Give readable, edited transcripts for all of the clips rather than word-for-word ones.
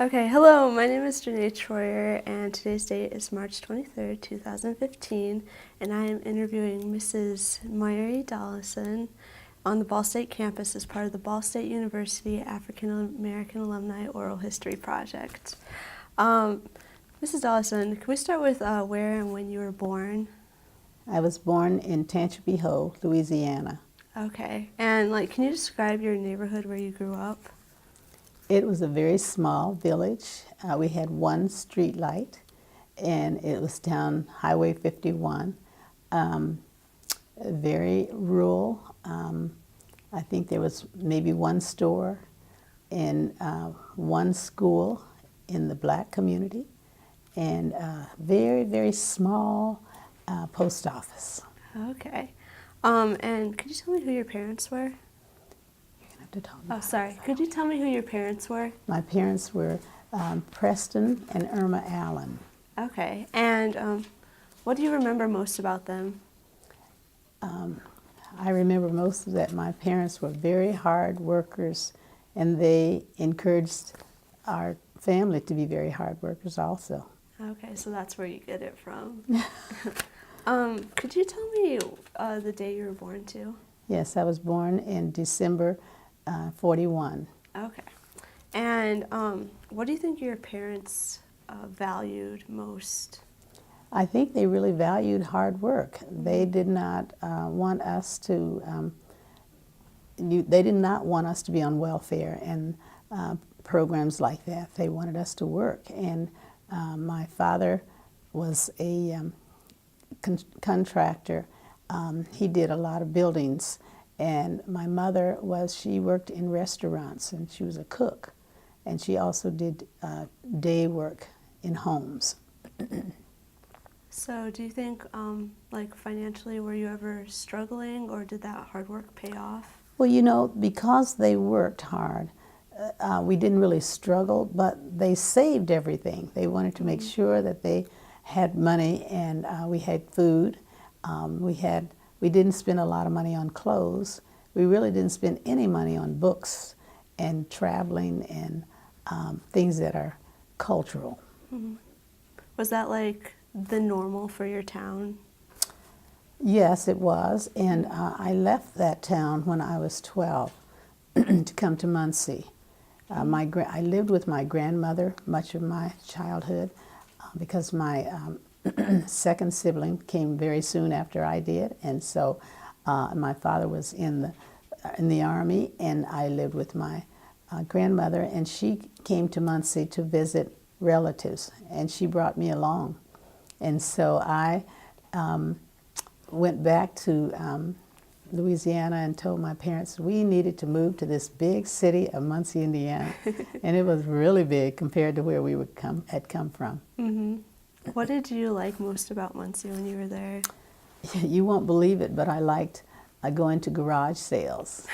Okay, hello, my name is Janae Troyer, and today's date is March 23rd, 2015, and I am interviewing Mrs. Myri Dollison on the Ball State campus as part of the Ball State University African American Alumni Oral History Project. Mrs. Dollison, can we start with where and when you were born? I was born in Tangipahoa, Louisiana. Okay, and can you describe your neighborhood where you grew up? It was a very small village. We had one street light, and it was down Highway 51. Very rural. I think there was maybe one store and one school in the black community, and very, very small post office. Okay, and could you tell me who your parents were? To talk Oh, sorry. Could you tell me who your parents were? My parents were Preston and Irma Allen. Okay. And what do you remember most about them? I remember most of that. My parents were very hard workers, and they encouraged our family to be very hard workers also. Okay, so that's where you get it from. Could you tell me the day you were born to? Yes, I was born in December 41. Okay. And what do you think your parents valued most? I think they really valued hard work. They did not want us to. They did not want us to be on welfare and programs like that. They wanted us to work. And my father was a contractor. He did a lot of buildings. And my mother she worked in restaurants, and she was a cook. And she also did day work in homes. So do you think, financially, were you ever struggling, or did that hard work pay off? Well, because they worked hard, we didn't really struggle, but they saved everything. They wanted to make sure that they had money, and we had food. We didn't spend a lot of money on clothes. We really didn't spend any money on books and traveling and things that are cultural. Mm-hmm. Was that the normal for your town? Yes, it was. And I left that town when I was 12 to come to Muncie. I lived with my grandmother much of my childhood because my second sibling came very soon after I did, and so my father was in the Army, and I lived with my grandmother, and she came to Muncie to visit relatives, and she brought me along. And so I went back to Louisiana and told my parents we needed to move to this big city of Muncie, Indiana, and it was really big compared to where we had come from. Mm-hmm. What did you like most about Muncie when you were there? You won't believe it, but I liked going to garage sales.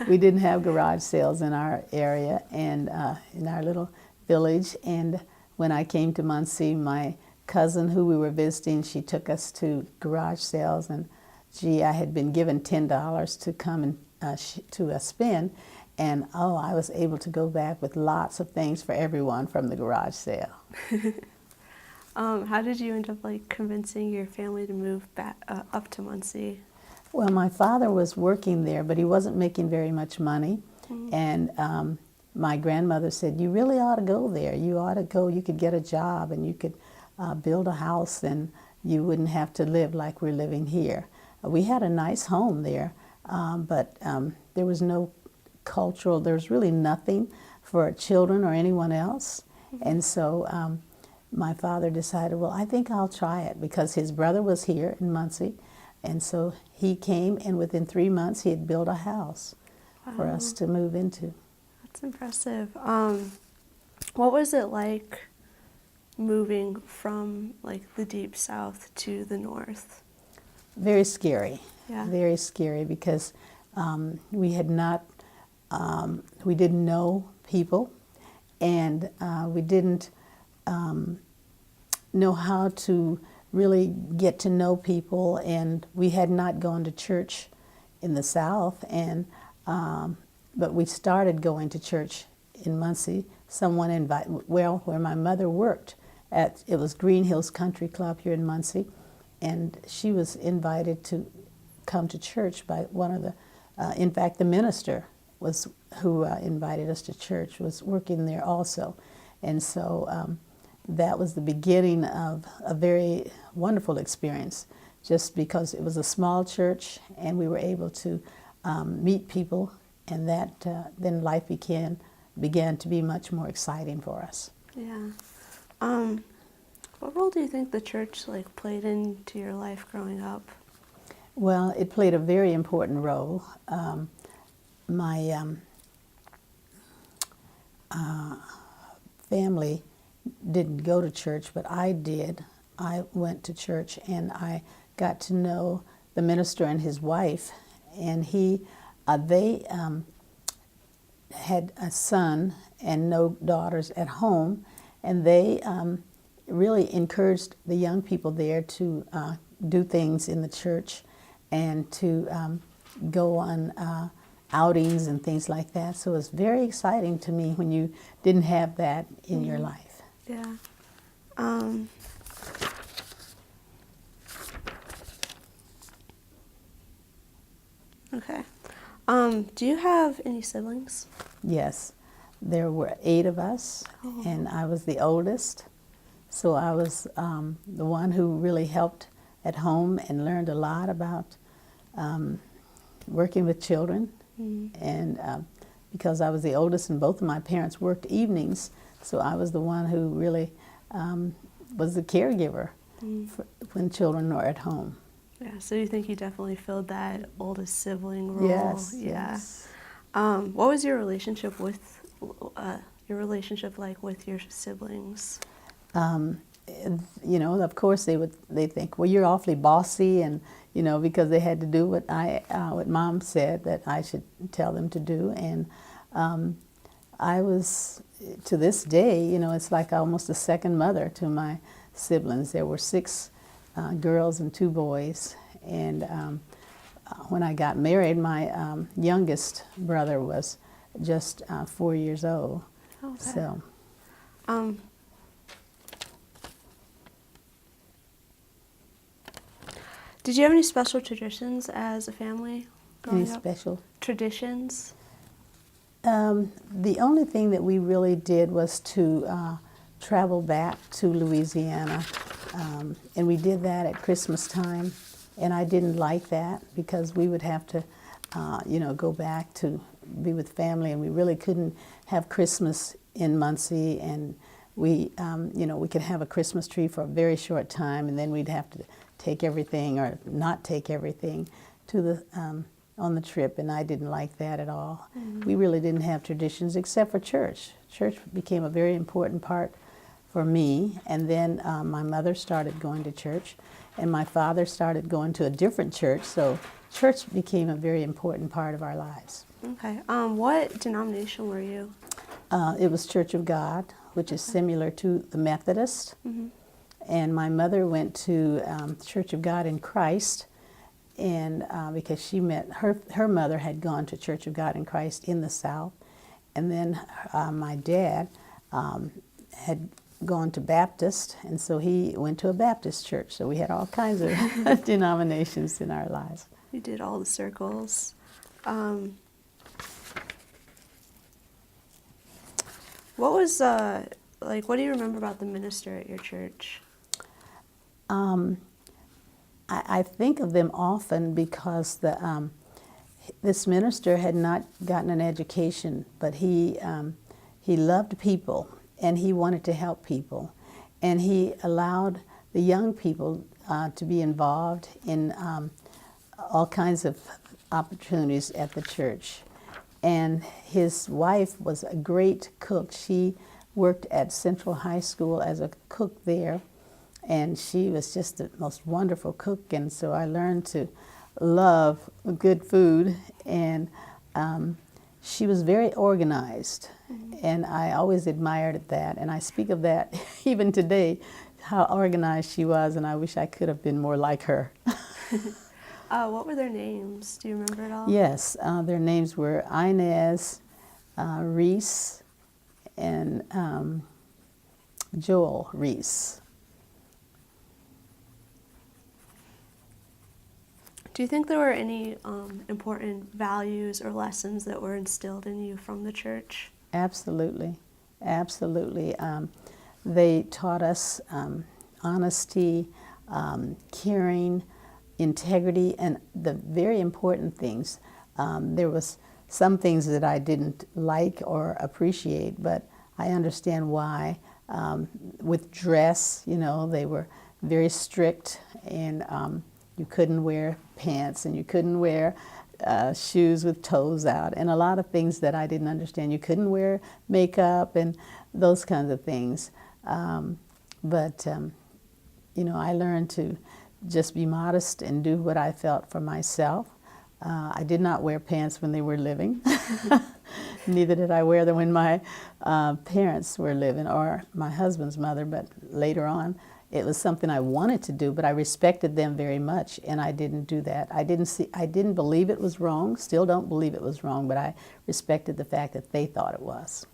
We didn't have garage sales in our area and in our little village. And when I came to Muncie, my cousin who we were visiting, she took us to garage sales. And I had been given $10 to come and to a spin. And I was able to go back with lots of things for everyone from the garage sale. How did you end up convincing your family to move back up to Muncie? Well, my father was working there, but he wasn't making very much money. Mm-hmm. And my grandmother said, "You really ought to go there. You ought to go. You could get a job, and you could build a house, and you wouldn't have to live like we're living here." We had a nice home there, but there was no cultural. There was really nothing for children or anyone else, mm-hmm. And so. My father decided, well, I think I'll try it, because his brother was here in Muncie, and so he came, and within 3 months he had built a house for us to move into. That's impressive. What was it like moving from the deep south to the north? Very scary. Yeah. Very scary, because we didn't know people, and we didn't know how to really get to know people, and we had not gone to church in the South, and but we started going to church in Muncie, someone invited, well, where my mother worked at, it was Green Hills Country Club here in Muncie, and she was invited to come to church by one of the, in fact, the minister was who invited us to church was working there also. And so that was the beginning of a very wonderful experience, just because it was a small church and we were able to meet people, and that then life began to be much more exciting for us. Yeah. What role do you think the church played into your life growing up? Well, it played a very important role. My family didn't go to church, but I did. I went to church and I got to know the minister and his wife, and they had a son and no daughters at home, and they really encouraged the young people there to do things in the church and to go on outings and things like that. So it was very exciting to me when you didn't have that in your life. Yeah. Okay. Do you have any siblings? Yes. There were 8 of us, and I was the oldest. So I was the one who really helped at home and learned a lot about working with children. And because I was the oldest and both of my parents worked evenings, so I was the one who really was the caregiver when children were at home. Yeah, so you think you definitely filled that oldest sibling role? Yes, Yeah. yes. What was your relationship like with your siblings? You know, of course they think, well, you're awfully bossy, and you know, because they had to do what Mom said that I should tell them to do, and I was, to this day, you know, it's like almost a second mother to my siblings. There were 6 girls and 2 boys, and when I got married, my youngest brother was just 4 years old. Okay. So. Did you have any special traditions as a family growing Any up? special Traditions? The only thing that we really did was to travel back to Louisiana, and we did that at Christmas time, and I didn't like that because we would have to, you know, go back to be with family, and we really couldn't have Christmas in Muncie, and we, you know, we could have a Christmas tree for a very short time, and then we'd have to take everything or not take everything to the on the trip, and I didn't like that at all. We really didn't have traditions except for church. Church became a very important part for me, and then my mother started going to church, and my father started going to a different church, so church became a very important part of our lives. Okay. What denomination were you? It was Church of God, which is similar to the Methodist, and my mother went to Church of God in Christ, and because she met her mother had gone to Church of God in Christ in the South, and then my dad had gone to Baptist, and so he went to a Baptist church. So we had all kinds of denominations in our lives. You did all the circles. What was what do you remember about the minister at your church? I think of them often because this minister had not gotten an education, but he loved people, and he wanted to help people, and he allowed the young people to be involved in all kinds of opportunities at the church. And his wife was a great cook. She worked at Central High School as a cook there, and she was just the most wonderful cook, and so I learned to love good food, and she was very organized, and I always admired that, and I speak of that even today, how organized she was, and I wish I could have been more like her. What were their names? Do you remember at all? Yes, their names were Inez, Reese, and Joel Reese. Do you think there were any important values or lessons that were instilled in you from the church? Absolutely, absolutely. They taught us honesty, caring, integrity, and the very important things. There was some things that I didn't like or appreciate, but I understand why. With dress, you know, they were very strict, and you couldn't wear pants, and you couldn't wear shoes with toes out, and a lot of things that I didn't understand. You couldn't wear makeup and those kinds of things. But you know, I learned to just be modest and do what I felt for myself. I did not wear pants when they were living. Neither did I wear them when my parents were living, or my husband's mother, but later on it was something I wanted to do, but I respected them very much, and I didn't do that. I didn't believe it was wrong, still don't believe it was wrong, but I respected the fact that they thought it was.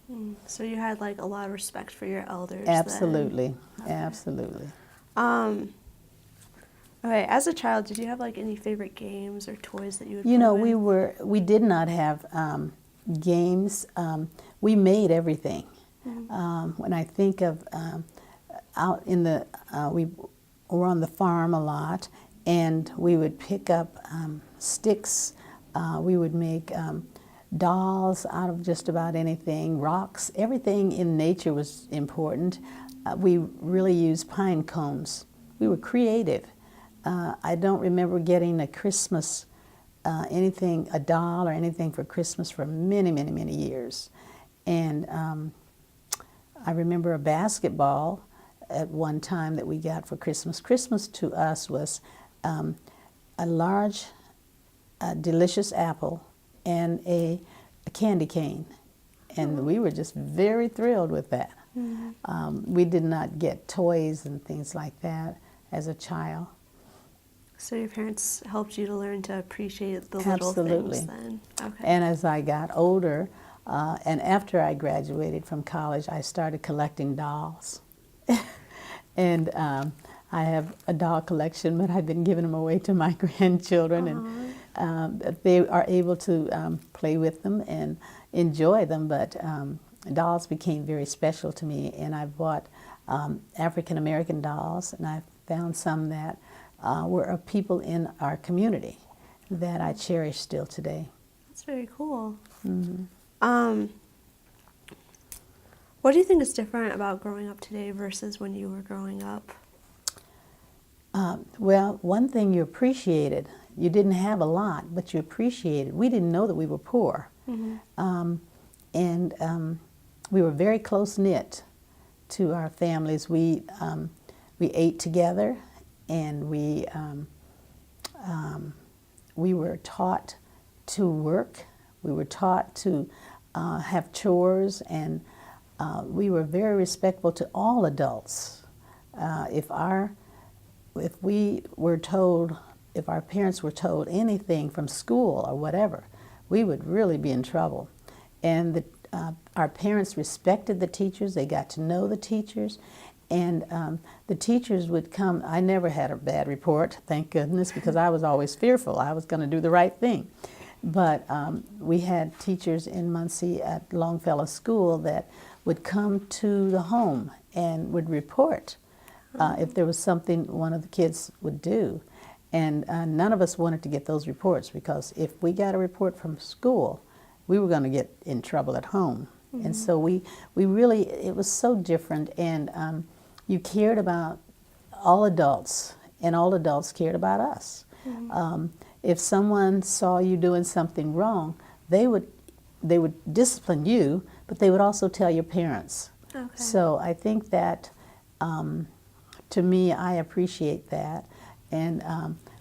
So you had like a lot of respect for your elders. Absolutely, then. Okay. absolutely. Okay, as a child, did you have like any favorite games or toys that you would play You know, with? we did not have games. We made everything. When I think of out in the, we were on the farm a lot, and we would pick up sticks. We would make dolls out of just about anything, rocks. Everything in nature was important. We really used pine cones. We were creative. I don't remember getting a Christmas, a doll or anything for Christmas for many, many, many years. And I remember a basketball at one time that we got for Christmas. Christmas to us was a large, delicious apple and a candy cane. And we were just very thrilled with that. We did not get toys and things like that as a child. So your parents helped you to learn to appreciate the little things then? Okay. And as I got older, and after I graduated from college, I started collecting dolls. And I have a doll collection, but I've been giving them away to my grandchildren, and they are able to play with them and enjoy them, but dolls became very special to me, and I bought African American dolls, and I found some that were of people in our community that I cherish still today. That's very cool. What do you think is different about growing up today versus when you were growing up? Well, one thing you appreciated, you didn't have a lot, but you appreciated. We didn't know that we were poor. And we were very close-knit to our families. We ate together, and we were taught to work. We were taught to have chores, and we were very respectful to all adults. If our parents were told anything from school or whatever, we would really be in trouble. And our parents respected the teachers. They got to know the teachers, and the teachers would come. I never had a bad report, thank goodness, because I was always fearful. I was going to do the right thing. But we had teachers in Muncie at Longfellow School that would come to the home and would report if there was something one of the kids would do. And none of us wanted to get those reports, because if we got a report from school, we were going to get in trouble at home. And so we really, it was so different, and you cared about all adults, and all adults cared about us. If someone saw you doing something wrong, they would discipline you, but they would also tell your parents. Okay. So I think that, to me, I appreciate that, and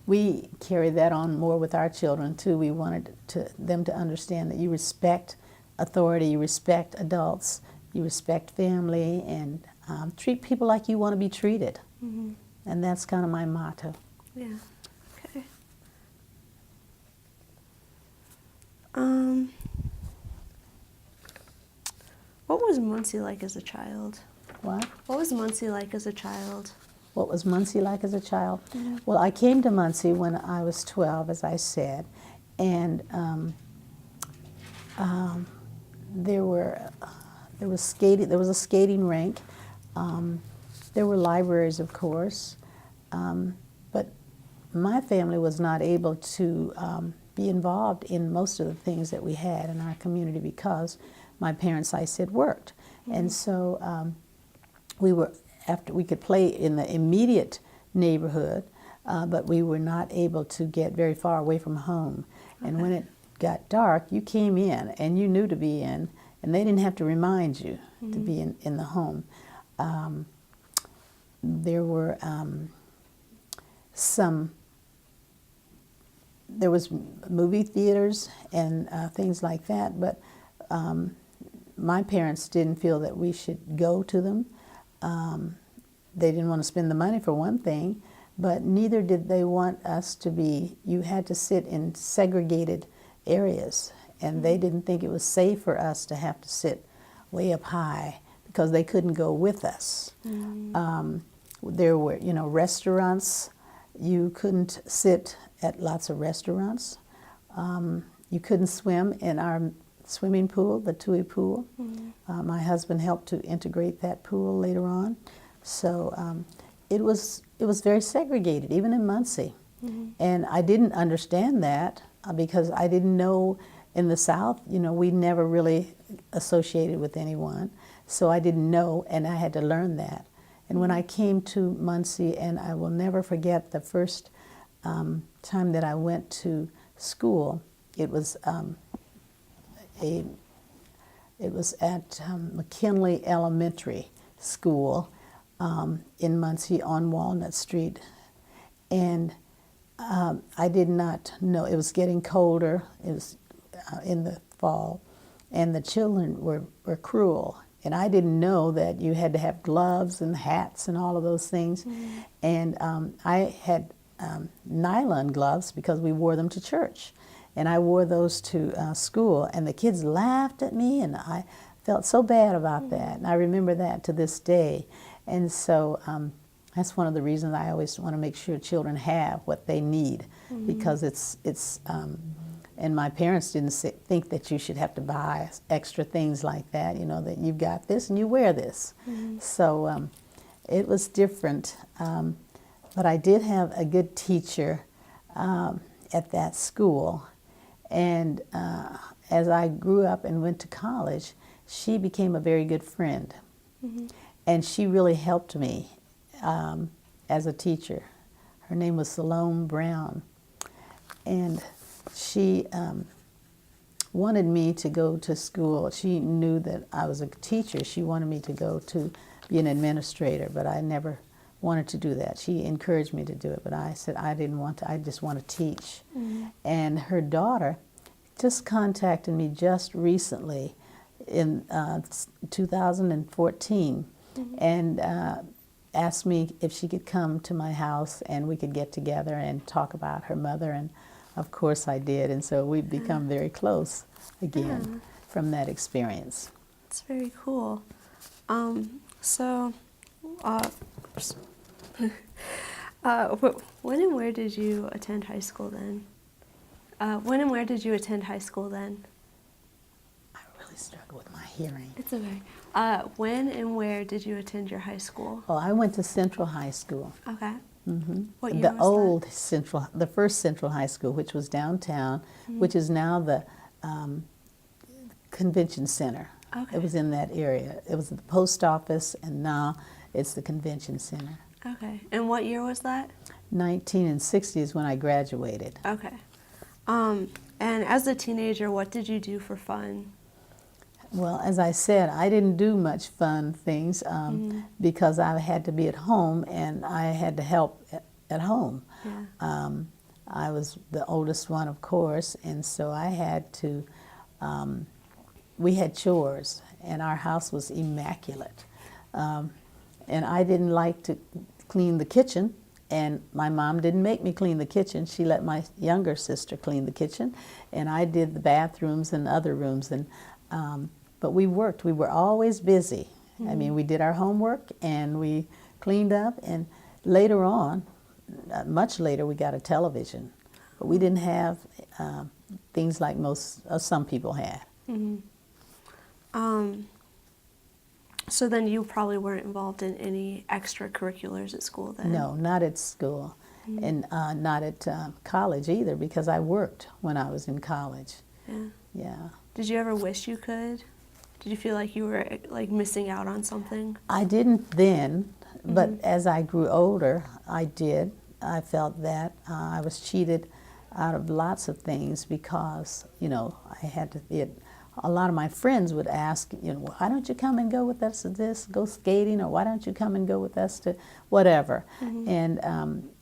we carry that on more with our children too. We wanted them to understand that you respect authority, you respect adults, you respect family, and treat people like you want to be treated. And that's kind of my motto. Yeah. Okay. What was Muncie like as a child? What? What was Muncie like as a child? What was Muncie like as a child? Mm-hmm. Well, I came to Muncie when I was 12, as I said, and there was skating. There was a skating rink. There were libraries, of course, but my family was not able to be involved in most of the things that we had in our community because my parents, I said, worked, and so we could play in the immediate neighborhood, but we were not able to get very far away from home. And when it got dark, you came in and you knew to be in, and they didn't have to remind you to be in the home. There were there was movie theaters and things like that, but my parents didn't feel that we should go to them. They didn't want to spend the money for one thing, but neither did they want us to be, you had to sit in segregated areas, and they didn't think it was safe for us to have to sit way up high because they couldn't go with us. There were, restaurants. You couldn't sit at lots of restaurants. You couldn't swim in our swimming pool, the Tui pool. My husband helped to integrate that pool later on. So it was very segregated, even in Muncie. And I didn't understand that because I didn't know in the South, we never really associated with anyone. So I didn't know, and I had to learn that. And when I came to Muncie, and I will never forget the first time that I went to school, it was at McKinley Elementary School in Muncie on Walnut Street. And I did not know, it was getting colder, it was in the fall, and the children were cruel. And I didn't know that you had to have gloves and hats and all of those things. And I had nylon gloves because we wore them to church. And I wore those to school, and the kids laughed at me, and I felt so bad about that. And I remember that to this day. And so that's one of the reasons I always want to make sure children have what they need, because it's and my parents didn't think that you should have to buy extra things like that, that you've got this and you wear this. So it was different. But I did have a good teacher at that school. And as I grew up and went to college, she became a very good friend. And she really helped me as a teacher. Her name was Salome Brown. And she wanted me to go to school. She knew that I was a teacher. She wanted me to go to be an administrator, but I never wanted to do that. She encouraged me to do it, but I said I didn't want to. I just want to teach. And her daughter just contacted me just recently in 2014 and asked me if she could come to my house and we could get together and talk about her mother, and of course I did, and so we've become very close again from that experience. It's very cool. When and where did you attend high school then? When and where did you attend high school then? I really struggle with my hearing. It's okay. When and where did you attend your high school? Oh, I went to Central High School. Okay. What year The was old that? Central, the first Central High School, which was downtown, which is now the convention center. Okay. It was in that area. It was the post office, and now it's the convention center. Okay. And what year was that? 1960 is when I graduated. Okay. And as a teenager, what did you do for fun? Well, as I said, I didn't do much fun things because I had to be at home and I had to help at home. Yeah. I was the oldest one, of course, and so I had to, we had chores, and our house was immaculate. And I didn't like to clean the kitchen, and my mom didn't make me clean the kitchen. She let my younger sister clean the kitchen, and I did the bathrooms and other rooms. And but we worked. We were always busy. I mean, we did our homework and we cleaned up, and later on, much later, we got a television. But we didn't have things like some people had. So then you probably weren't involved in any extracurriculars at school then? No, not at school, and not at college either, because I worked when I was in college. Yeah. Yeah. Did you ever wish you could? Did you feel like you were like missing out on something? I didn't then, but as I grew older, I did. I felt that I was cheated out of lots of things because, you know, I had to be a lot of my friends would ask, you know, why don't you come and go with us to this, go skating, or why don't you come and go with us to whatever. And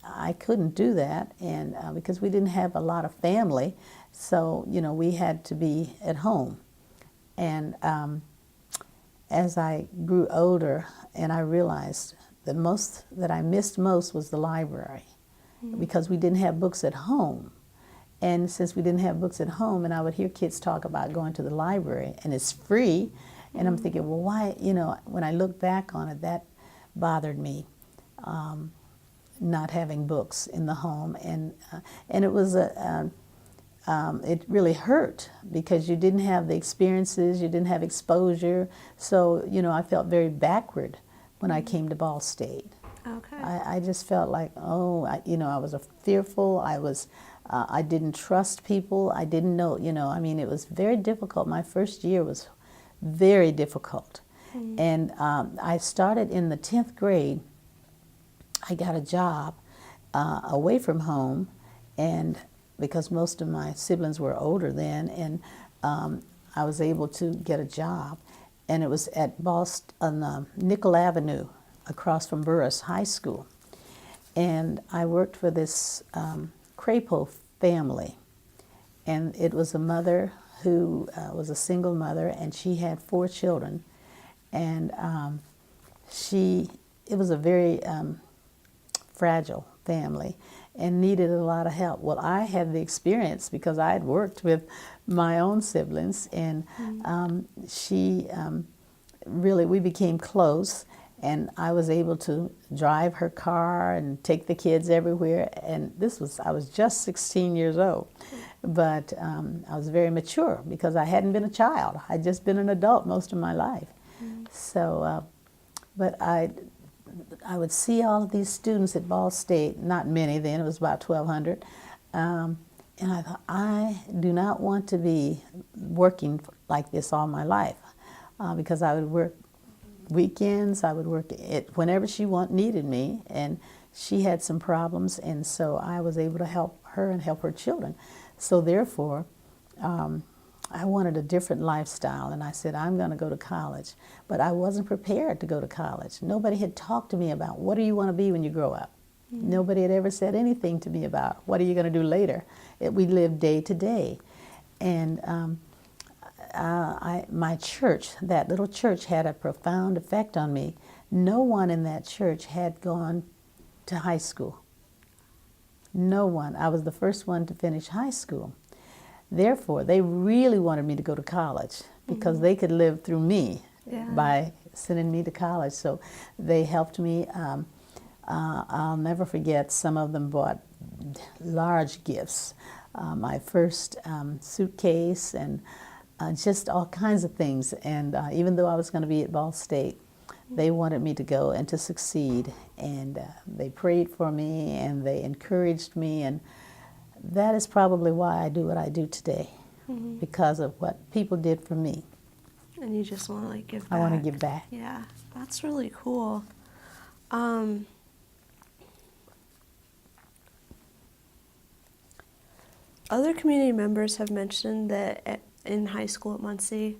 I couldn't do that, and because we didn't have a lot of family, so, you know, we had to be at home. And as I grew older, and I realized that I missed most was the library, because we didn't have books at home. And since we didn't have books at home, and I would hear kids talk about going to the library, and it's free, and I'm thinking, well, why, you know, when I look back on it, that bothered me, not having books in the home. And it was it really hurt, because you didn't have the experiences, you didn't have exposure. So, you know, I felt very backward when I came to Ball State. Okay. I just felt like, you know, I was fearful. I didn't trust people. I didn't know, you know, I mean, it was very difficult. My first year was very difficult. And I started in the 10th grade. I got a job away from home, and because most of my siblings were older then, and I was able to get a job, and it was at on Nickel Avenue, across from Burris High School. And I worked for this Crapo family, and it was a mother who was a single mother, and she had 4 children, and it was a very fragile family and needed a lot of help. Well, I had the experience because I had worked with my own siblings, and we became close, and I was able to drive her car and take the kids everywhere. And I was just 16 years old, but I was very mature because I hadn't been a child. I'd just been an adult most of my life. So, but I would see all of these students at Ball State, not many then, it was about 1,200, and I thought, I do not want to be working like this all my life, because I would work weekends, I would work whenever she needed me, and she had some problems, and so I was able to help her and help her children. So therefore, I wanted a different lifestyle, and I said, I'm going to go to college. But I wasn't prepared to go to college. Nobody had talked to me about, what do you want to be when you grow up? Nobody had ever said anything to me about, what are you going to do later? We lived day to day. And my church, that little church, had a profound effect on me. No one in that church had gone to high school. No one. I was the first one to finish high school. Therefore, they really wanted me to go to college because they could live through me by sending me to college. So they helped me. I'll never forget, some of them bought large gifts. My first suitcase, and just all kinds of things. And even though I was going to be at Ball State, they wanted me to go and to succeed. And they prayed for me, and they encouraged me. And that is probably why I do what I do today, because of what people did for me. And you just want to like give back. I want to give back. Yeah, that's really cool. Other community members have mentioned that in high school at Muncie,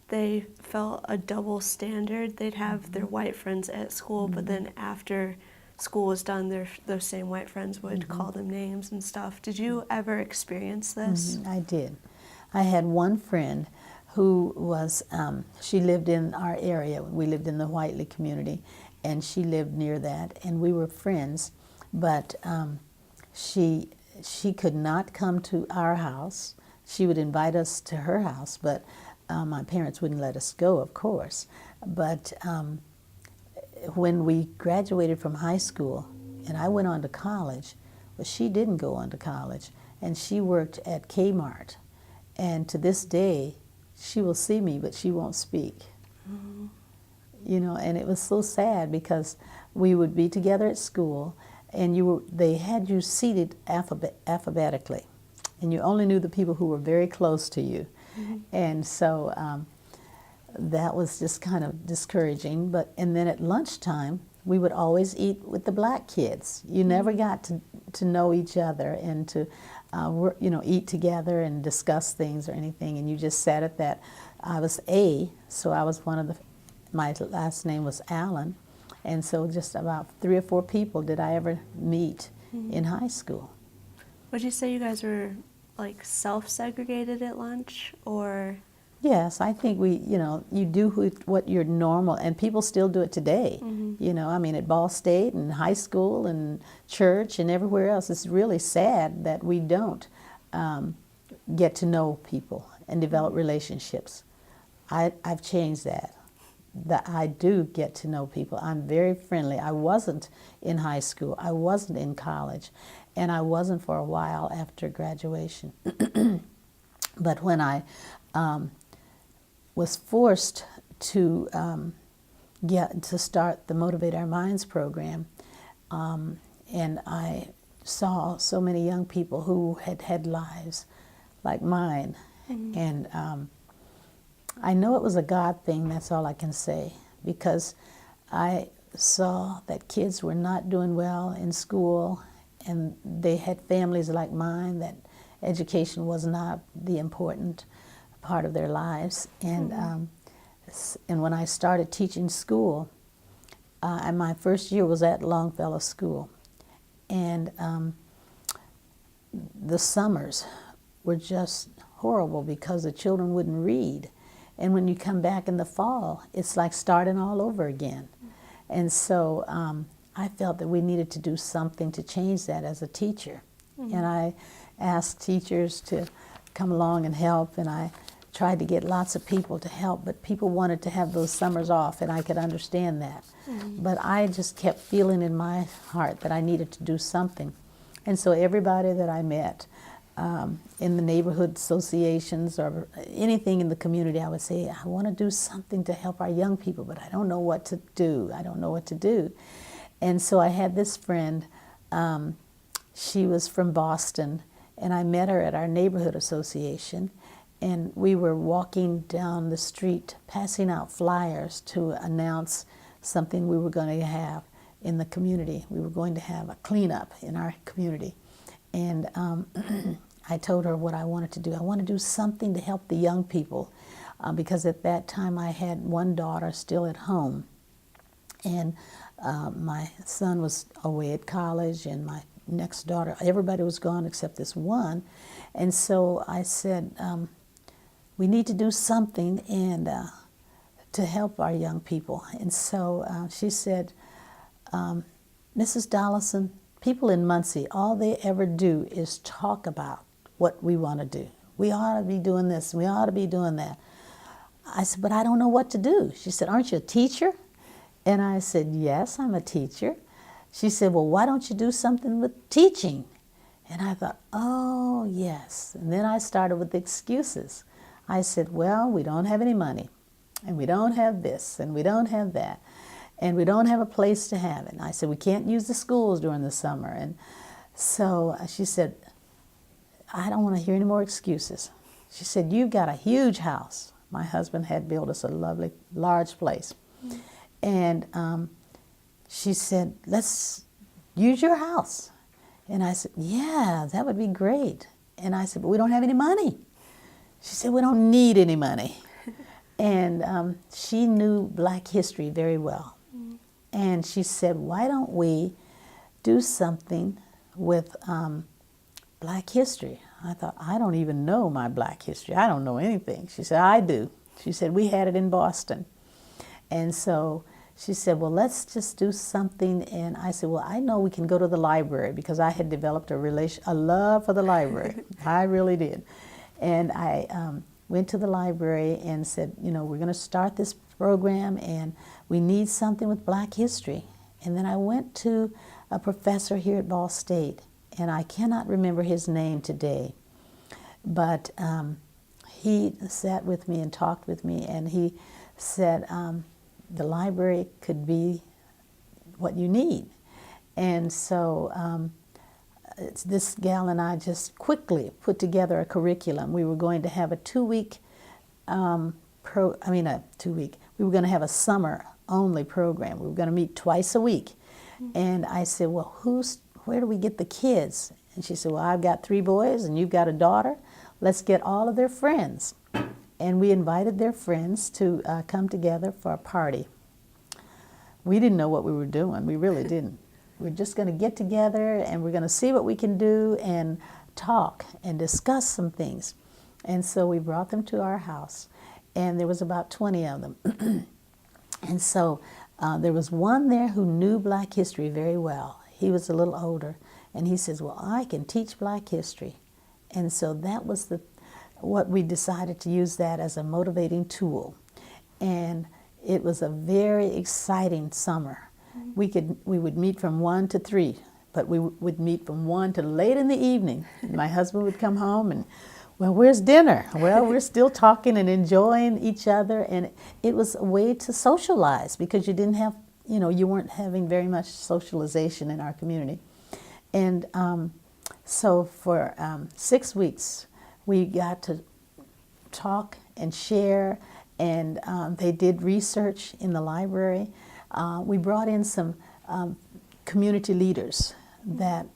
they felt a double standard. They'd have their white friends at school, but then after school was done, those same white friends would call them names and stuff. Did you ever experience this? I did. I had one friend who was, she lived in our area. We lived in the Whiteley community, and she lived near that, and we were friends, but she could not come to our house. She would invite us to her house, but My parents wouldn't let us go, of course. But when we graduated from high school and I went on to college, well, she didn't go on to college, and she worked at Kmart. And to this day, she will see me, but she won't speak. Mm-hmm. You know, and it was so sad because we would be together at school, and they had you seated alphabetically, and you only knew the people who were very close to you. Mm-hmm. And so that was just kind of discouraging. And then at lunchtime, we would always eat with the black kids. You never got to know each other and to eat together and discuss things or anything, and you just sat at that. I was A, so I was my last name was Allen, and so just about 3 or 4 people did I ever meet in high school. Would you say you guys were like self-segregated at lunch, or? Yes, I think you do what you're normal, and people still do it today. Mm-hmm. I mean, at Ball State and high school and church and everywhere else, it's really sad that we don't get to know people and develop relationships. I've changed that. That I do get to know people. I'm very friendly. I wasn't in high school. I wasn't in college, and I wasn't for a while after graduation. But when I was forced to start the Motivate Our Minds program, and I saw so many young people who had lives like mine, and I know it was a God thing, that's all I can say, because I saw that kids were not doing well in school, and they had families like mine, that education was not the important part of their lives. And when I started teaching school, my first year was at Longfellow School, and the summers were just horrible because the children wouldn't read. And when you come back in the fall, it's like starting all over again. And so I felt that we needed to do something to change that as a teacher. And I asked teachers to come along and help, and I tried to get lots of people to help, but people wanted to have those summers off, and I could understand that. But I just kept feeling in my heart that I needed to do something. And so everybody that I met, in the neighborhood associations or anything in the community, I would say, I want to do something to help our young people, but I don't know what to do. I don't know what to do. And so I had this friend, she was from Boston, and I met her at our neighborhood association, and we were walking down the street passing out flyers to announce something we were going to have in the community. We were going to have a cleanup in our community. And I told her what I wanted to do. I want to do something to help the young people, because at that time I had one daughter still at home, and my son was away at college, and my next daughter, everybody was gone except this one. And so I said, we need to do something and to help our young people. And so she said, Mrs. Dollison, people in Muncie, all they ever do is talk about what we want to do. We ought to be doing this, we ought to be doing that. I said, but I don't know what to do. She said, aren't you a teacher? And I said, yes, I'm a teacher. She said, well, why don't you do something with teaching? And I thought, oh, yes. And then I started with excuses. I said, well, we don't have any money, and we don't have this, and we don't have that, and we don't have a place to have it. And I said, we can't use the schools during the summer. And so she said, I don't want to hear any more excuses. She said, you've got a huge house. My husband had built us a lovely, large place. Mm-hmm. And she said, let's use your house. And I said, yeah, that would be great. And I said, but we don't have any money. She said, we don't need any money. And she knew Black history very well. Mm-hmm. And she said, why don't we do something with Black history? I thought, I don't even know my Black history. I don't know anything. She said, I do. She said, we had it in Boston. And so she said, well, let's just do something. And I said, well, I know we can go to the library, because I had developed a love for the library. I really did. And I went to the library and said, you know, we're going to start this program and we need something with Black history. And then I went to a professor here at Ball State, and I cannot remember his name today, but he sat with me and talked with me, and he said the library could be what you need. And so this gal and I just quickly put together a curriculum. We were going to have a we were going to have a summer only program. We were going to meet twice a week. And I said, well, where do we get the kids? And she said, well, I've got 3 boys and you've got a daughter. Let's get all of their friends. And we invited their friends to come together for a party. We didn't know what we were doing. We really didn't. We're just going to get together and we're going to see what we can do and talk and discuss some things. And so we brought them to our house, and there was about 20 of them. And so there was one there who knew Black history very well. He was a little older, and he says, well, I can teach Black history. And so that was what we decided to use that as a motivating tool. And it was a very exciting summer. We would meet from 1 to 3, but we would meet from 1 to late in the evening. My husband would come home and, well, where's dinner? Well, we're still talking and enjoying each other, and it was a way to socialize because you didn't have, you weren't having very much socialization in our community. And so for 6 weeks, we got to talk and share, and they did research in the library. We brought in some community leaders that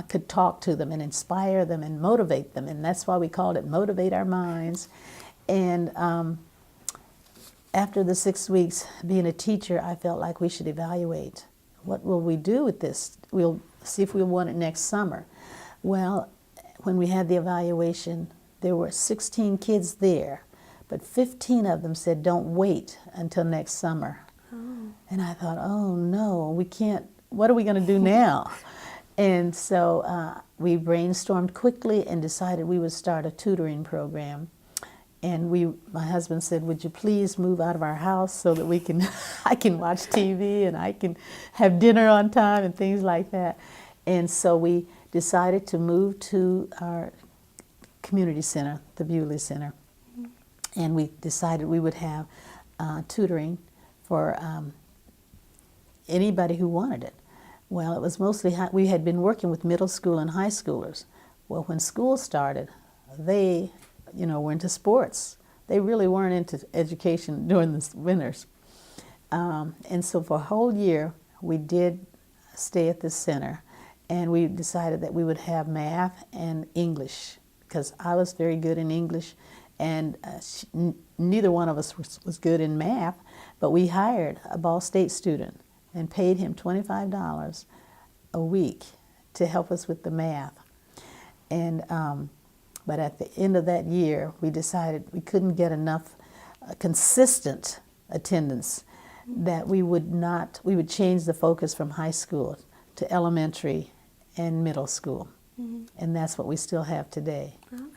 could talk to them and inspire them and motivate them, and that's why we called it Motivate Our Minds. And after the 6 weeks being a teacher, I felt like we should evaluate. What will we do with this? We'll see if we want it next summer. Well, when we had the evaluation, there were 16 kids there, but 15 of them said, don't wait until next summer. And I thought, oh no, we can't, what are we going to do now? And so we brainstormed quickly and decided we would start a tutoring program. And my husband said, would you please move out of our house so that I can watch TV and I can have dinner on time and things like that. And so we decided to move to our community center, the Bewley Center. And we decided we would have tutoring for anybody who wanted it. Well, it was mostly, we had been working with middle school and high schoolers. Well, when school started, they, were into sports. They really weren't into education during the winters. And so for a whole year, we did stay at this center, and we decided that we would have math and English, because I was very good in English, and neither one of us was good in math, but we hired a Ball State student and paid him $25 a week to help us with the math. And but at the end of that year, we decided we couldn't get enough consistent attendance, that we would change the focus from high school to elementary and middle school. Mm-hmm. And that's what we still have today. Okay.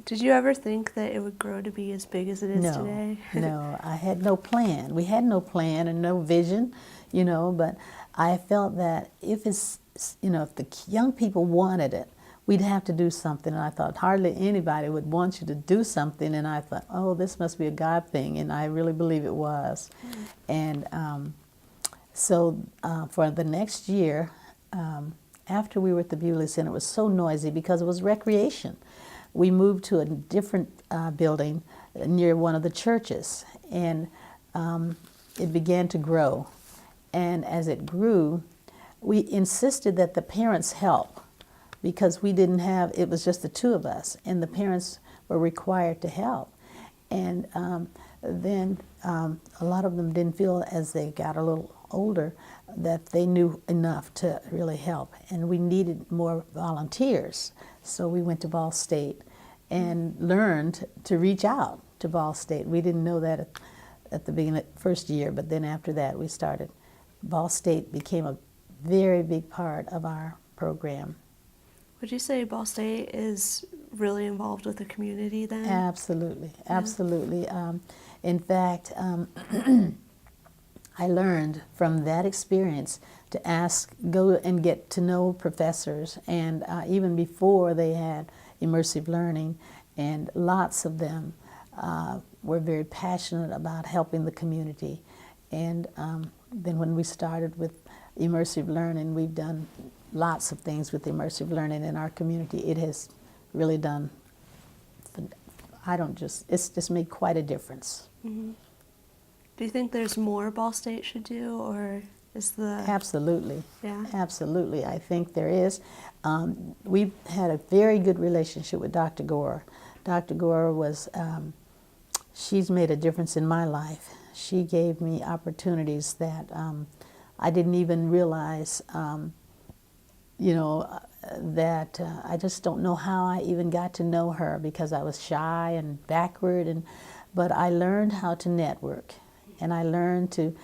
Did you ever think that it would grow to be as big as it is today? No, I had no plan. We had no plan and no vision, but I felt that if if the young people wanted it, we'd have to do something. And I thought hardly anybody would want you to do something. And I thought, oh, this must be a God thing. And I really believe it was. Mm. And so for the next year, after we were at the Bewley Center, it was so noisy because it was recreation. We moved to a different building near one of the churches, and it began to grow. And as it grew, we insisted that the parents help, because we didn't have, it was just the 2 of us, and the parents were required to help. And then a lot of them didn't feel, as they got a little older, that they knew enough to really help, and we needed more volunteers. So we went to Ball State and learned to reach out to Ball State. We didn't know that at the beginning, first year, but then after that we started. Ball State became a very big part of our program. Would you say Ball State is really involved with the community then? Absolutely, absolutely. In fact, I learned from that experience to go and get to know professors, and even before they had immersive learning, and lots of them were very passionate about helping the community. And then when we started with immersive learning, we've done lots of things with immersive learning in our community. It has really done, it's just made quite a difference. Mm-hmm. Do you think there's more Ball State should do, or is the... Absolutely. Yeah. Absolutely. I think there is. We've had a very good relationship with Dr. Gore. Dr. Gore was, she's made a difference in my life. She gave me opportunities that I didn't even realize, that I just don't know how I even got to know her, because I was shy and backward, but I learned how to network, and I learned to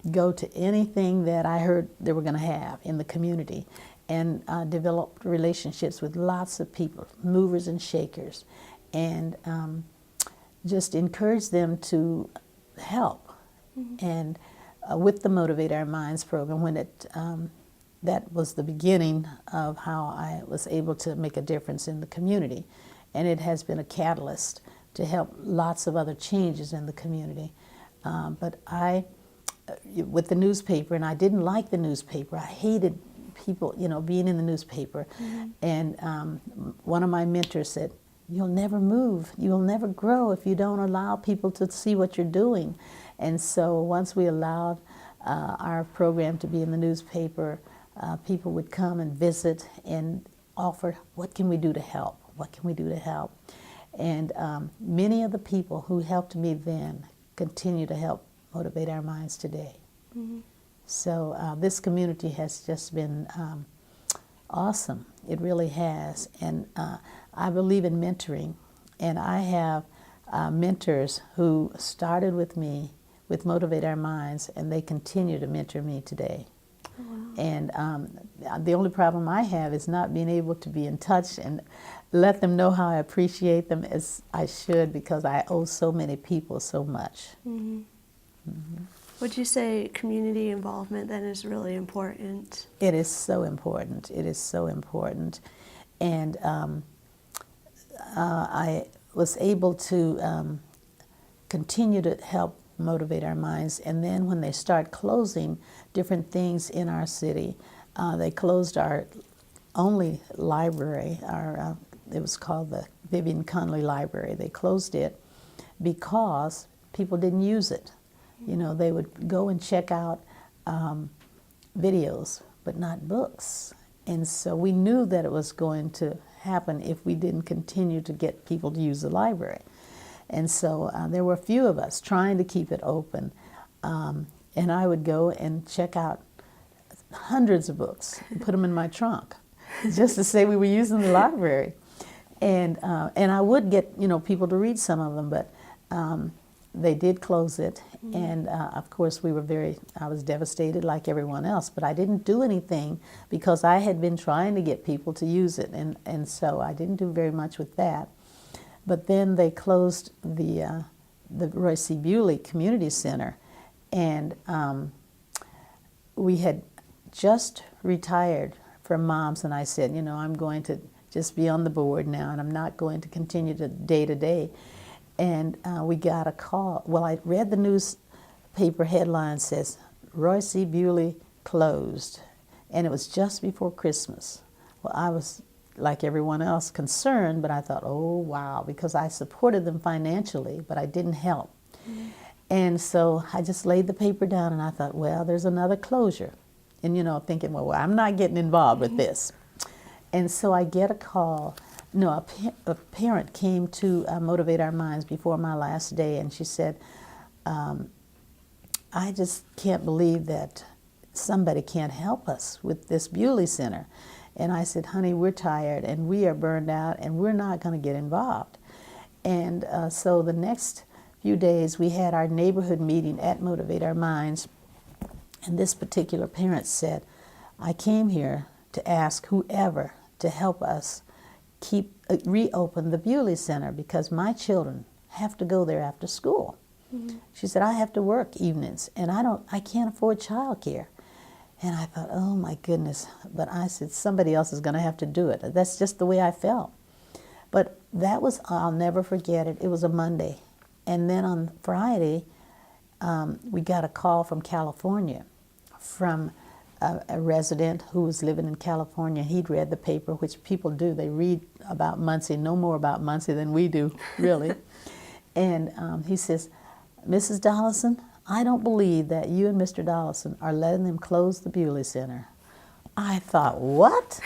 go to anything that I heard they were going to have in the community, and developed relationships with lots of people, movers and shakers, and just encourage them to help. Mm-hmm. And with the Motivate Our Minds program, when that was the beginning of how I was able to make a difference in the community, and it has been a catalyst to help lots of other changes in the community. But with the newspaper, and I didn't like the newspaper. I hated people, being in the newspaper. Mm-hmm. And one of my mentors said, "You'll never move, you'll never grow if you don't allow people to see what you're doing." And so once we allowed our program to be in the newspaper, people would come and visit and offer, "What can we do to help? What can we do to help?" And many of the people who helped me then continue to help Motivate Our Minds today. Mm-hmm. So this community has just been awesome. It really has. And I believe in mentoring, and I have mentors who started with me with Motivate Our Minds, and they continue to mentor me today. Oh, wow. And the only problem I have is not being able to be in touch and let them know how I appreciate them as I should, because I owe so many people so much. Mm-hmm. Mm-hmm. Would you say community involvement then is really important? It is so important. It is so important. And I was able to continue to help Motivate Our Minds. And then when they start closing different things in our city, they closed our only library. It was called the Vivian Conley Library. They closed it because people didn't use it. They would go and check out videos, but not books. And so we knew that it was going to happen if we didn't continue to get people to use the library. And so there were a few of us trying to keep it open. And I would go and check out hundreds of books and put them in my trunk just to say we were using the library. And I would get, people to read some of them, but they did close it. Mm-hmm. And of course I was devastated like everyone else, but I didn't do anything because I had been trying to get people to use it. And so I didn't do very much with that. But then they closed the Roy C. Bewley Community Center, and we had just retired from Moms, and I said, I'm going to just be on the board now, and I'm not going to continue to day. And we got a call. Well, I read the newspaper headline says, Roy C. Bewley closed, and it was just before Christmas. Well, I was, like everyone else, concerned, but I thought, oh, wow, because I supported them financially, but I didn't help. Mm-hmm. And so I just laid the paper down, and I thought, well, there's another closure. And, thinking, well, I'm not getting involved with this. And so I get a call. No, a parent came to Motivate Our Minds before my last day, and she said, I just can't believe that somebody can't help us with this Bewley Center. And I said, honey, we're tired, and we are burned out, and we're not going to get involved. And so the next few days, we had our neighborhood meeting at Motivate Our Minds, and this particular parent said, I came here to ask whoever to help us reopen the Bewley Center because my children have to go there after school. She said, I have to work evenings and I can't afford childcare. And I thought, oh my goodness. But I said, somebody else is going to have to do it. That's just the way I felt. But that was, I'll never forget it. It was a Monday. And then on Friday, we got a call from California from a resident who was living in California. He'd read the paper, which people do. They read about Muncie, no more about Muncie than we do, really. And he says, Mrs. Dollison, I don't believe that you and Mr. Dollison are letting them close the Bewley Center. I thought, what?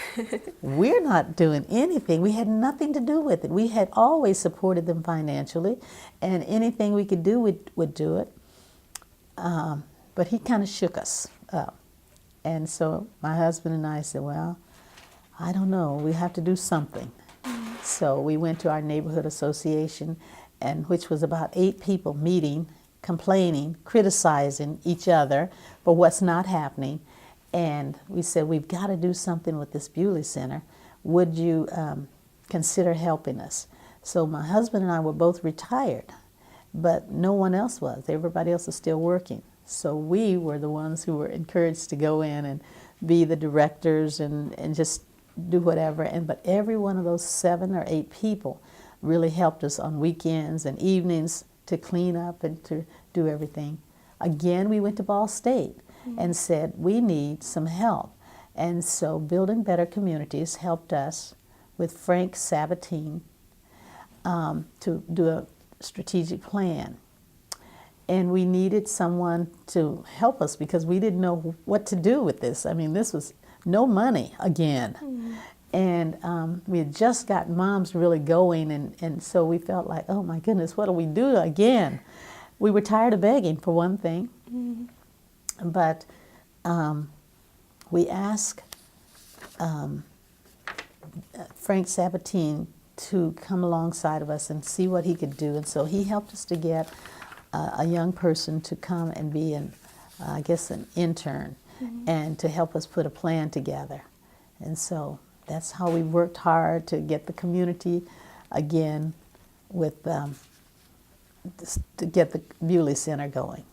We're not doing anything. We had nothing to do with it. We had always supported them financially, and anything we could do, would do it. But he kind of shook us up. And so my husband and I said, well, I don't know. We have to do something. So we went to our neighborhood association, and which was about 8 people meeting, complaining, criticizing each other for what's not happening. And we said, we've got to do something with this Bewley Center. Would you consider helping us? So my husband and I were both retired, but no one else was. Everybody else was still working. So we were the ones who were encouraged to go in and be the directors and just do whatever. But every one of those 7 or 8 people really helped us on weekends and evenings to clean up and to do everything. Again, we went to Ball State and said, we need some help. And so Building Better Communities helped us with Frank Sabatine to do a strategic plan. And we needed someone to help us because we didn't know what to do with this. I mean, this was no money again. And we had just got moms really going, and so we felt like, oh my goodness, what do we do again? We were tired of begging, for one thing. But we asked Frank Sabatine to come alongside of us and see what he could do. And so he helped us to get a young person to come and be I guess an intern, and to help us put a plan together. And so that's how we worked hard to get the community again with to get the Bewley Center going.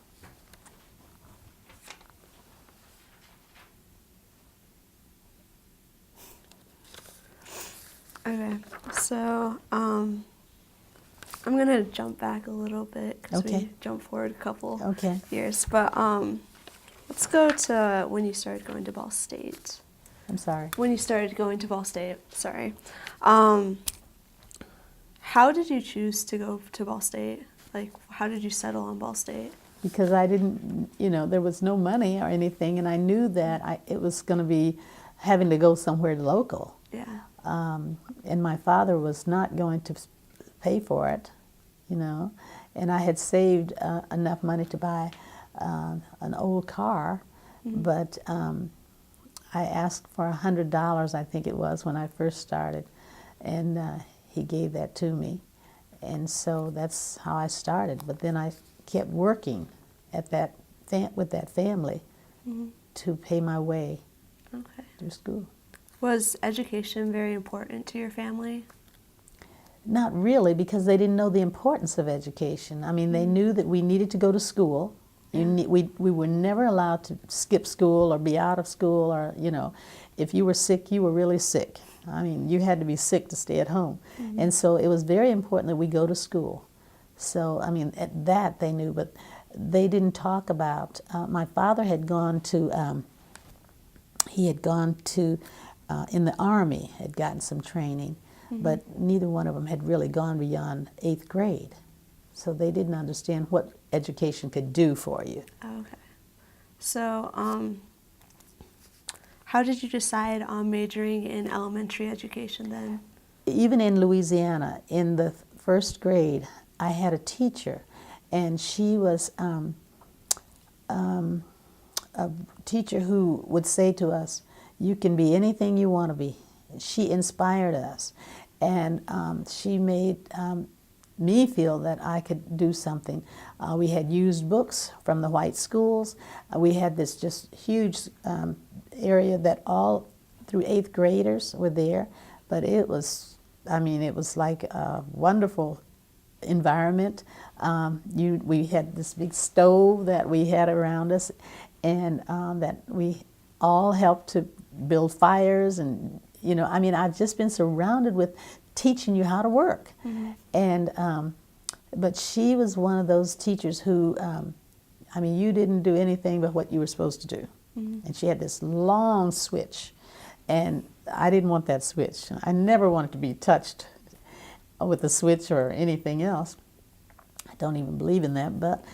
Okay, so I'm gonna jump back a little bit because we jumped forward a couple years. But let's go to when you started going to Ball State. I'm sorry. When you started going to Ball State, sorry. How did you choose to go to Ball State? Like, how did you settle on Ball State? Because I didn't, there was no money or anything, and I knew that it was going to be having to go somewhere local. Yeah. And my father was not going to pay for it, and I had saved enough money to buy an old car, but I asked for $100, I think it was, when I first started, and he gave that to me. And so that's how I started. But then I kept working at with that family to pay my way through school. Was education very important to your family? Not really, because they didn't know the importance of education. I mean, they knew that we needed to go to school. We were never allowed to skip school or be out of school, or, if you were sick, you were really sick. I mean, you had to be sick to stay at home. And so it was very important that we go to school. So, I mean, at that they knew, but they didn't talk about, my father had gone to, in the Army, had gotten some training, but neither one of them had really gone beyond 8th grade. So they didn't understand what education could do for you. Okay. So, how did you decide on majoring in elementary education then? Even in Louisiana, in the 1st grade, I had a teacher, and she was a teacher who would say to us, you can be anything you want to be. She inspired us, and she made me feel that I could do something. We had used books from the white schools. We had this just huge area that all through 8th graders were there, but it was, I mean, it was like a wonderful environment. We had this big stove that we had around us, and that we all helped to build fires, and I mean, I've just been surrounded with teaching you how to work. And but she was one of those teachers who, I mean, you didn't do anything but what you were supposed to do. And she had this long switch, and I didn't want that switch. I never wanted to be touched with a switch or anything else. I don't even believe in that, but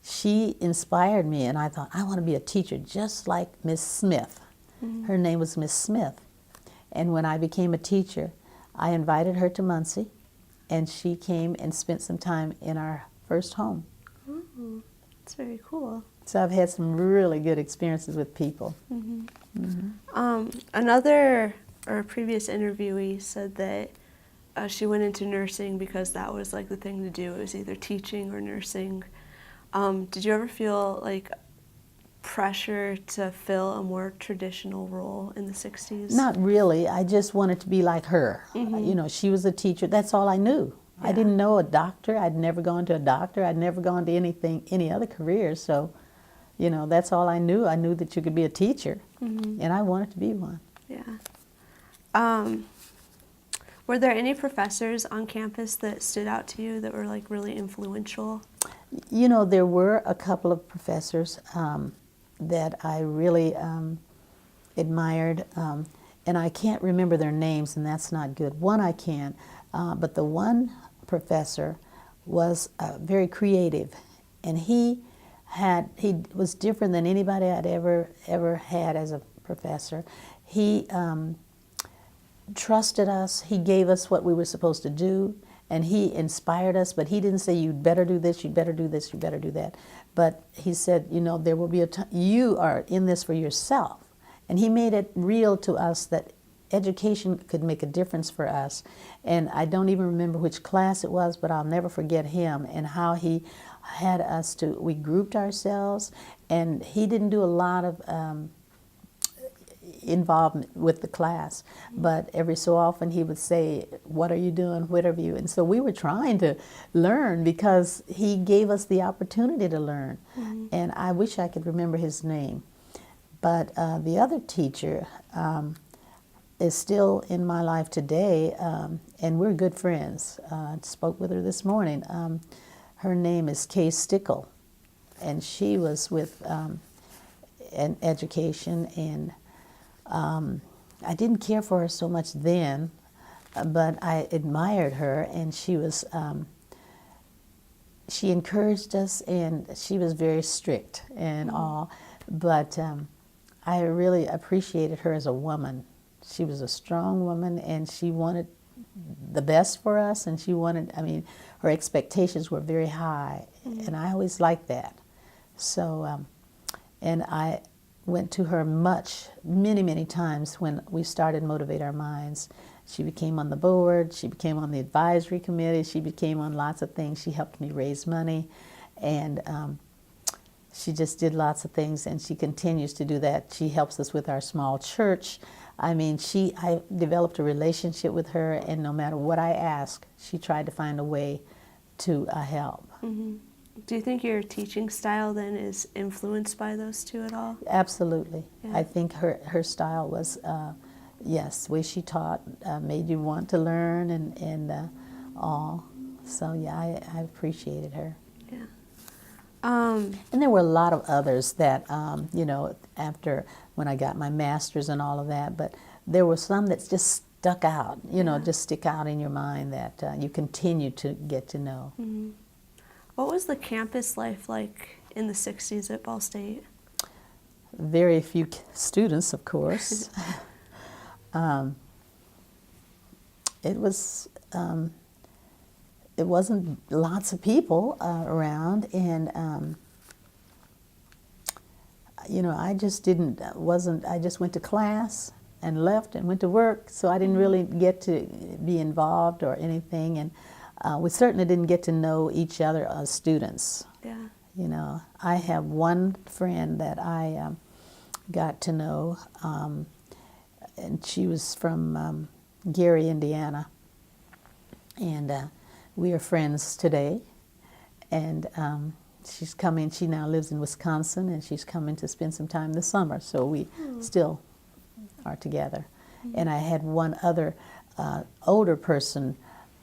she inspired me, and I thought, I want to be a teacher just like Miss Smith. Her name was Miss Smith. And when I became a teacher, I invited her to Muncie, and she came and spent some time in our first home. Ooh, that's very cool. So I've had some really good experiences with people. Another or previous interviewee said that she went into nursing because that was like the thing to do. It was either teaching or nursing. Did you ever feel like pressure to fill a more traditional role in the 60s? Not really. I just wanted to be like her. She was a teacher. That's all I knew. I didn't know a doctor. I'd never gone to a doctor. I'd never gone to any other career. So, that's all I knew. I knew that you could be a teacher, and I wanted to be one. Yeah. Were there any professors on campus that stood out to you that were like really influential? There were a couple of professors that I really admired, and I can't remember their names, and that's not good. One I can, but the one professor was very creative, and he was different than anybody I'd ever had as a professor. He trusted us. He gave us what we were supposed to do, and he inspired us, but he didn't say, you'd better do this, you'd better do this, you'd better do that. But he said, there will be a time, you are in this for yourself. And he made it real to us that education could make a difference for us. And I don't even remember which class it was, but I'll never forget him and how he had us we grouped ourselves, and he didn't do a lot of involvement with the class, but every so often he would say, what are you doing, what have you? And so we were trying to learn because he gave us the opportunity to learn. And I wish I could remember his name. But the other teacher is still in my life today, and we're good friends. I spoke with her this morning. Her name is Kay Stickle, and she was with an education, and I didn't care for her so much then, but I admired her, and she encouraged us, and she was very strict and all, but I really appreciated her as a woman. She was a strong woman, and she wanted the best for us, and her expectations were very high, and I always liked that. So, and I went to her many times when we started Motivate Our Minds. She became on the board, she became on the advisory committee, she became on lots of things. She helped me raise money, and she just did lots of things, and she continues to do that. She helps us with our small church. I developed a relationship with her, and no matter what I asked, she tried to find a way to help. Do you think your teaching style then is influenced by those two at all? Absolutely. Yeah. I think her style was, yes, the way she taught made you want to learn and all. So yeah, I appreciated her. Yeah. And there were a lot of others that, after when I got my master's and all of that, but there were some that just stuck out, just stick out in your mind that you continue to get to know. What was the campus life like in the 60s at Ball State? Very few students, of course. It wasn't lots of people around, and I just I just went to class and left and went to work, so I didn't really get to be involved or anything, and we certainly didn't get to know each other as students. Yeah. I have one friend that I got to know, and she was from Gary, Indiana, and we are friends today. And she's coming. She now lives in Wisconsin, and she's coming to spend some time this summer. So we still are together. And I had one other older person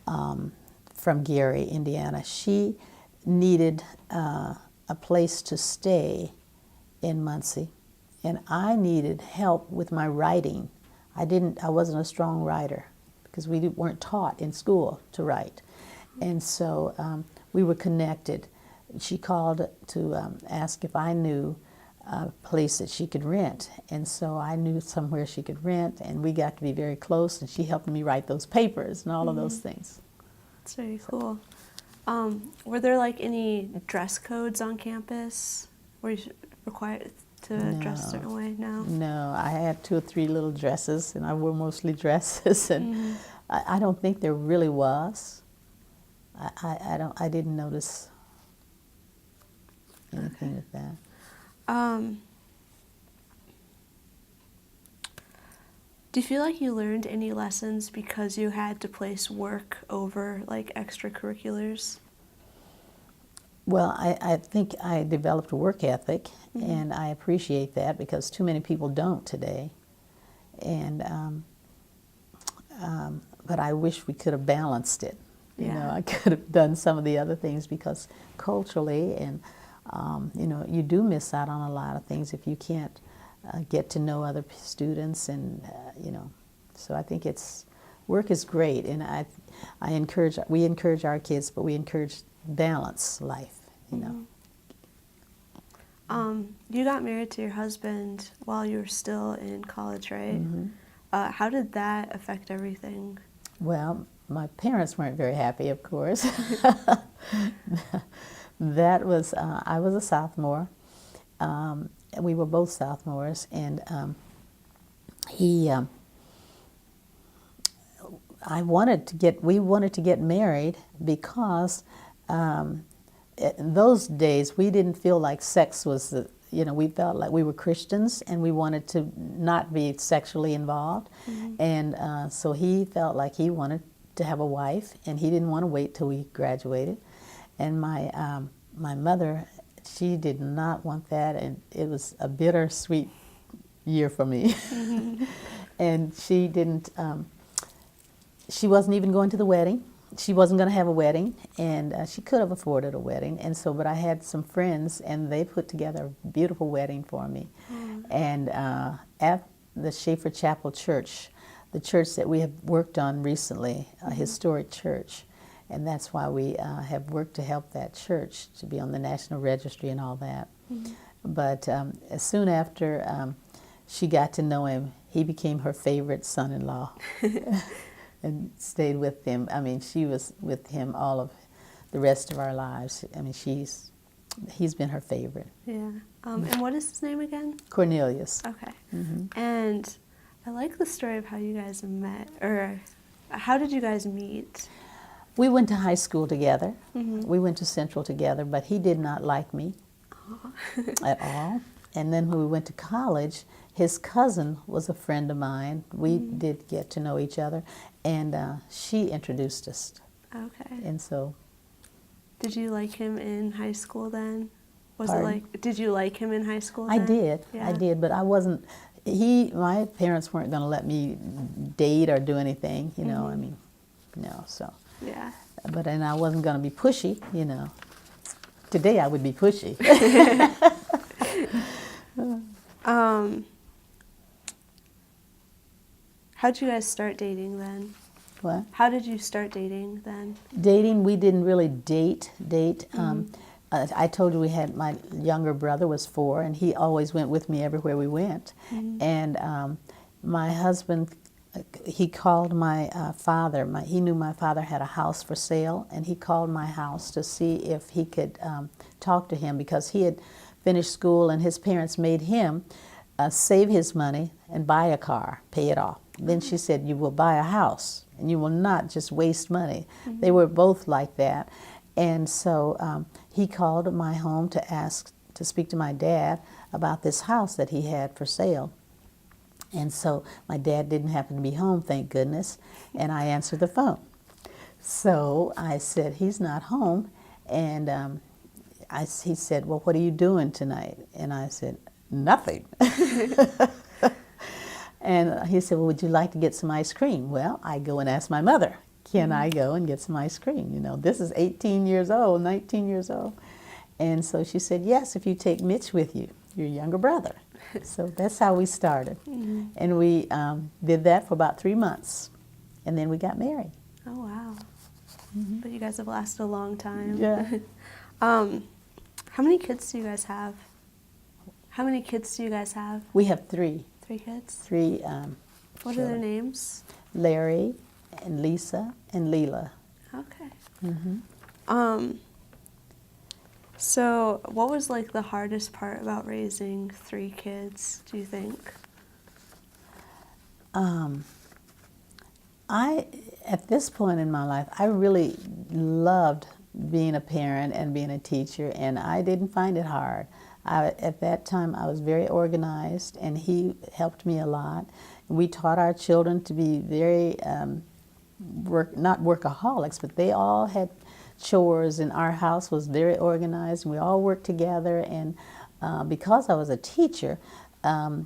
from Gary, Indiana. She needed a place to stay in Muncie, and I needed help with my writing. I wasn't a strong writer because we weren't taught in school to write, and so we were connected. She called to ask if I knew a place that she could rent, and so I knew somewhere she could rent, and we got to be very close, and she helped me write those papers and all of those things. That's very cool. Were there like any dress codes on campus? Were you required to dress a certain way? No? No, I had 2 or 3 little dresses, and I wore mostly dresses, and I don't think there really was. I didn't notice anything with that. Do you feel like you learned any lessons because you had to place work over like extracurriculars? Well, I think I developed a work ethic, and I appreciate that because too many people don't today. And but I wish we could have balanced it. You know, I could have done some of the other things because culturally and you know, you do miss out on a lot of things if you can't get to know other students, and you know, so I think work is great, and we encourage our kids, but we encourage balanced life, you know. You got married to your husband while you were still in college, right? How did that affect everything? Well, my parents weren't very happy, of course. That was, I was a sophomore, and we were both sophomores, and we wanted to get married because in those days we didn't feel like sex was we felt like we were Christians and we wanted to not be sexually involved, and so he felt like he wanted to have a wife, and he didn't want to wait till we graduated. And my mother, she did not want that, and it was a bittersweet year for me. And she didn't. She wasn't even going to the wedding. She wasn't going to have a wedding, and she could have afforded a wedding. And so, but I had some friends, and they put together a beautiful wedding for me. And at the Schaefer Chapel Church, the church that we have worked on recently, a historic church. And that's why we have worked to help that church to be on the National Registry and all that. But soon after she got to know him, he became her favorite son-in-law and stayed with him. I mean, she was with him all of the rest of our lives. I mean, he's been her favorite. Yeah. And what is his name again? Cornelius. Okay. And I like the story of how you guys met, or how did you guys meet? We went to high school together. We went to Central together, but he did not like me at all. And then when we went to college, his cousin was a friend of mine. We did get to know each other, and she introduced us. Okay. And so. Did you like him in high school then? Pardon? Did you like him in high school I then? did. Yeah. I did, but I wasn't. My parents weren't going to let me date or do anything, you know. I mean, no, so. Yeah. But and I wasn't going to be pushy, you know. Today I would be pushy. How'd you guys start dating then? What? How did you start dating then? Dating, we didn't really date. I told you my younger brother was 4, and he always went with me everywhere we went. And my husband, he called my father. He knew my father had a house for sale, and he called my house to see if he could talk to him, because he had finished school and his parents made him save his money and buy a car, pay it off. Then she said, you will buy a house and you will not just waste money. They were both like that. And so he called my home to speak to my dad about this house that he had for sale. And so my dad didn't happen to be home, thank goodness, and I answered the phone. So I said, he's not home, and he said, well, what are you doing tonight? And I said, nothing. And he said, well, would you like to get some ice cream? Well, I go and ask my mother, can I go and get some ice cream? You know, this is 18 years old, 19 years old. And so she said, yes, if you take Mitch with you, your younger brother. So that's how we started. And we did that for about 3 months. And then we got married. Oh, wow. But you guys have lasted a long time. Yeah. How many kids do you guys have? How many kids do you guys have? We have 3. 3 kids? 3 What are their names? Larry and Lisa and Leela. Okay. So what was like the hardest part about raising 3 kids, do you think? At this point in my life, I really loved being a parent and being a teacher, and I didn't find it hard. At that time, I was very organized, and he helped me a lot. We taught our children to be very, not workaholics, but they all had chores, and our house was very organized, and we all worked together. And because I was a teacher, the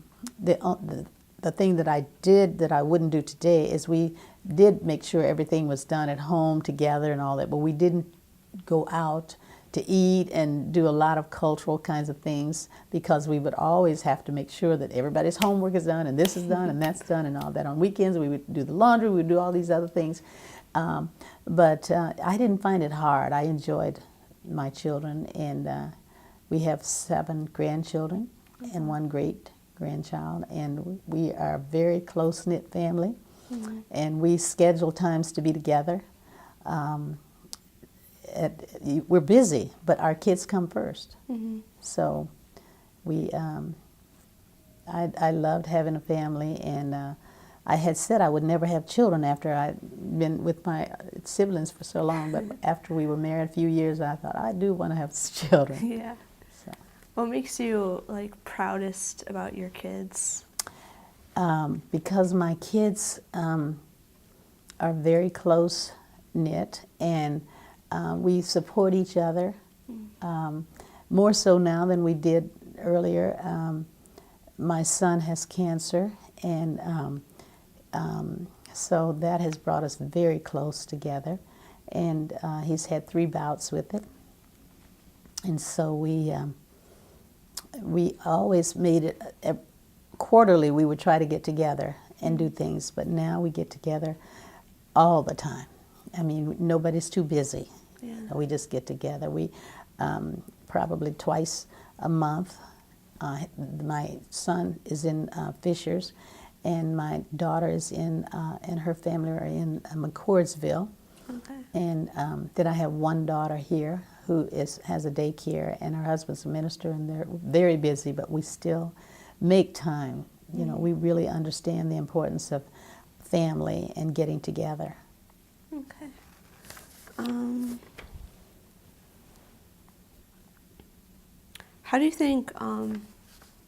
thing that I did that I wouldn't do today is we did make sure everything was done at home together and all that, but we didn't go out to eat and do a lot of cultural kinds of things, because we would always have to make sure that everybody's homework is done and this is done and that's done and all that. On weekends we would do the laundry, we would do all these other things. But I didn't find it hard. I enjoyed my children, and we have 7 grandchildren and 1 great-grandchild, and we are a very close-knit family, and we schedule times to be together. We're busy, but our kids come first. So I loved having a family, and I had said I would never have children after I'd been with my siblings for so long, but after we were married a few years, I thought, I do want to have children. Yeah. So. What makes you like proudest about your kids? Because my kids are very close-knit, and we support each other more so now than we did earlier. My son has cancer, and so that has brought us very close together, and he's had 3 bouts with it. And so we always made it, quarterly we would try to get together and do things, but now we get together all the time. I mean, nobody's too busy. Yeah. We just get together. We probably twice a month. My son is in Fishers, and my daughter is and her family are in McCordsville. Okay. And then I have 1 daughter here who has a daycare, and her husband's a minister, and they're very busy, but we still make time. You know, we really understand the importance of family and getting together. Okay. How do you think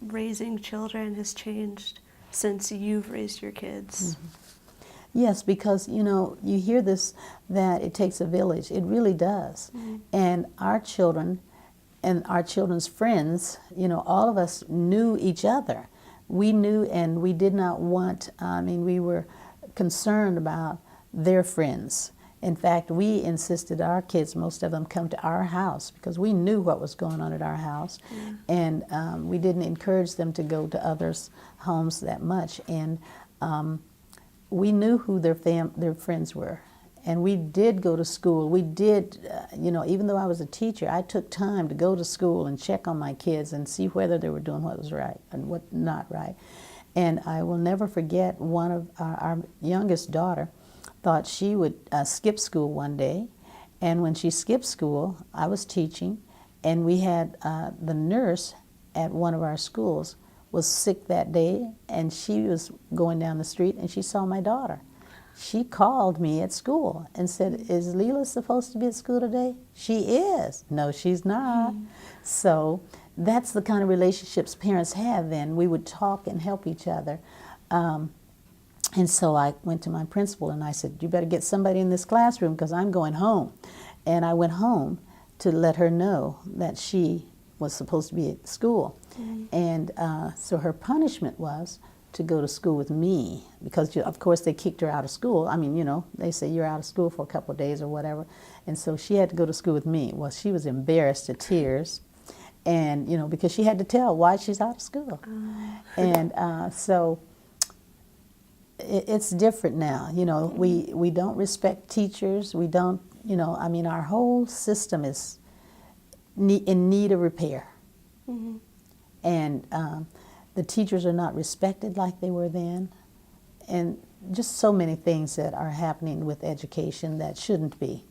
raising children has changed since you've raised your kids? Yes, because, you know, you hear this, that it takes a village. It really does. And our children and our children's friends, you know, all of us knew each other. We knew, and we did not want, we were concerned about their friends. In fact, we insisted our kids, most of them, come to our house because we knew what was going on at our house. And we didn't encourage them to go to others' homes that much. And we knew who their friends were. And we did go to school. We did, even though I was a teacher, I took time to go to school and check on my kids and see whether they were doing what was right and what not right. And I will never forget, one of our youngest daughter thought she would skip school one day. And when she skipped school, I was teaching, and we had the nurse at one of our schools was sick that day, and she was going down the street, and she saw my daughter. She called me at school and said, is Leela supposed to be at school today? She is. No, she's not. So that's the kind of relationships parents have then. We would talk and help each other. And so I went to my principal and I said, you better get somebody in this classroom because I'm going home. And I went home to let her know that she was supposed to be at school. And so her punishment was to go to school with me because, of course, they kicked her out of school. I mean, you know, they say you're out of school for a couple of days or whatever. And so she had to go to school with me. Well, she was embarrassed to tears. And, you know, because she had to tell why she's out of school. And so it's different now. You know, we don't respect teachers. We don't, you know, I mean, our whole system is in need of repair. And the teachers are not respected like they were then. And just so many things that are happening with education that shouldn't be.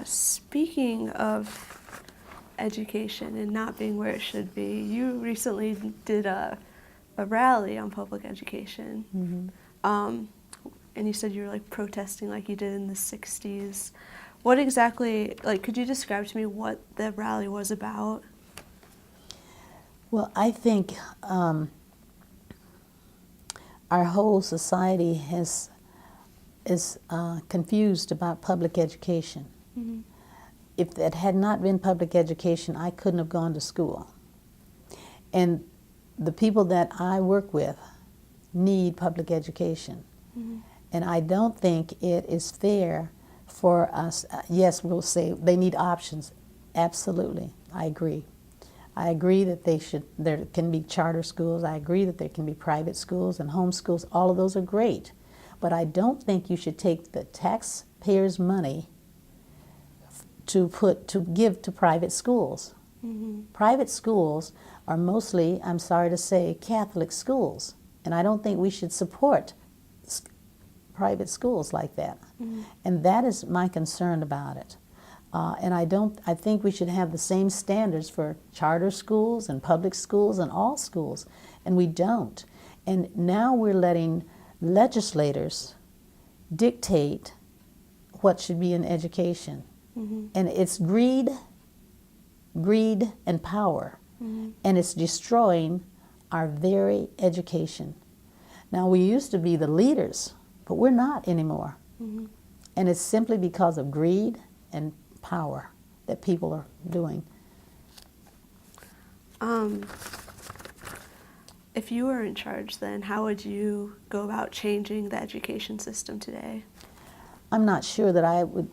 Speaking of education and not being where it should be, you recently did a rally on public education. And you said you were like protesting like you did in the 60s. What exactly, like, could you describe to me what the rally was about? Well, I think our whole society is confused about public education. If it had not been public education, I couldn't have gone to school. And the people that I work with need public education. And I don't think it is fair for us, yes, we'll say they need options. Absolutely, I agree. I agree that there can be charter schools. I agree that there can be private schools and home schools. All of those are great. But I don't think you should take the taxpayers' money to give to private schools. Private schools are mostly, I'm sorry to say, Catholic schools. And I don't think we should support private schools like that. And that is my concern about it. And I think we should have the same standards for charter schools and public schools and all schools. And we don't. And now we're letting legislators dictate what should be in education. And it's greed and power. And it's destroying our very education. Now, we used to be the leaders, but we're not anymore. And it's simply because of greed and power that people are doing. If you were in charge then, how would you go about changing the education system today? I'm not sure that I would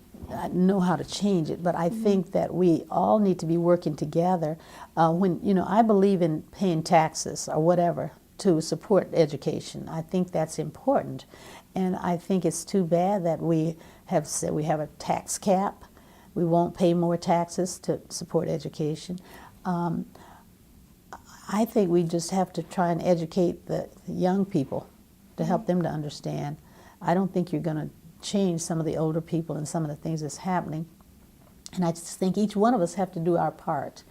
know how to change it, but I think that we all need to be working together. When, you know, I believe in paying taxes or whatever to support education. I think that's important. And I think it's too bad that we have said we have a tax cap. We won't pay more taxes to support education. I think we just have to try and educate the young people to help them to understand. I don't think you're going to change some of the older people and some of the things that's happening. And I just think each one of us have to do our part.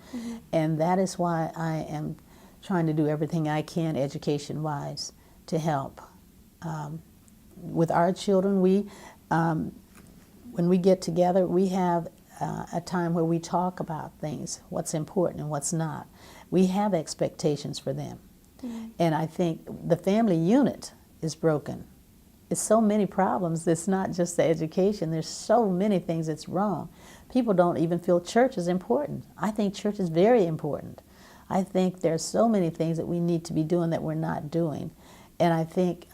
And that is why I am trying to do everything I can education-wise to help. With our children, when we get together, we have a time where we talk about things, what's important and what's not. We have expectations for them. And I think the family unit is broken. It's so many problems. It's not just the education. There's so many things that's wrong. People don't even feel church is important. I think church is very important. I think there's so many things that we need to be doing that we're not doing. And I think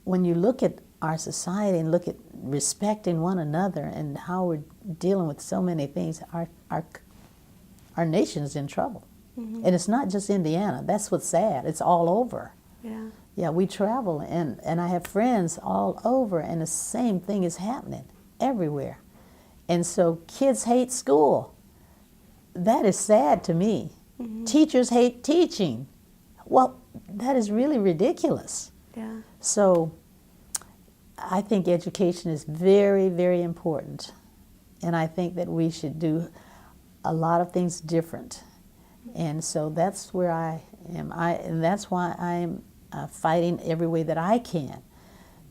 when you look at our society and look at respecting one another and how we're dealing with so many things, our nation is in trouble. And it's not just Indiana. That's what's sad. It's all over. Yeah, we travel, and I have friends all over, and the same thing is happening everywhere. And so kids hate school. That is sad to me. Teachers hate teaching. Well, that is really ridiculous. So I think education is very, very important. And I think that we should do a lot of things different. And so that's where I am. And that's why I'm fighting every way that I can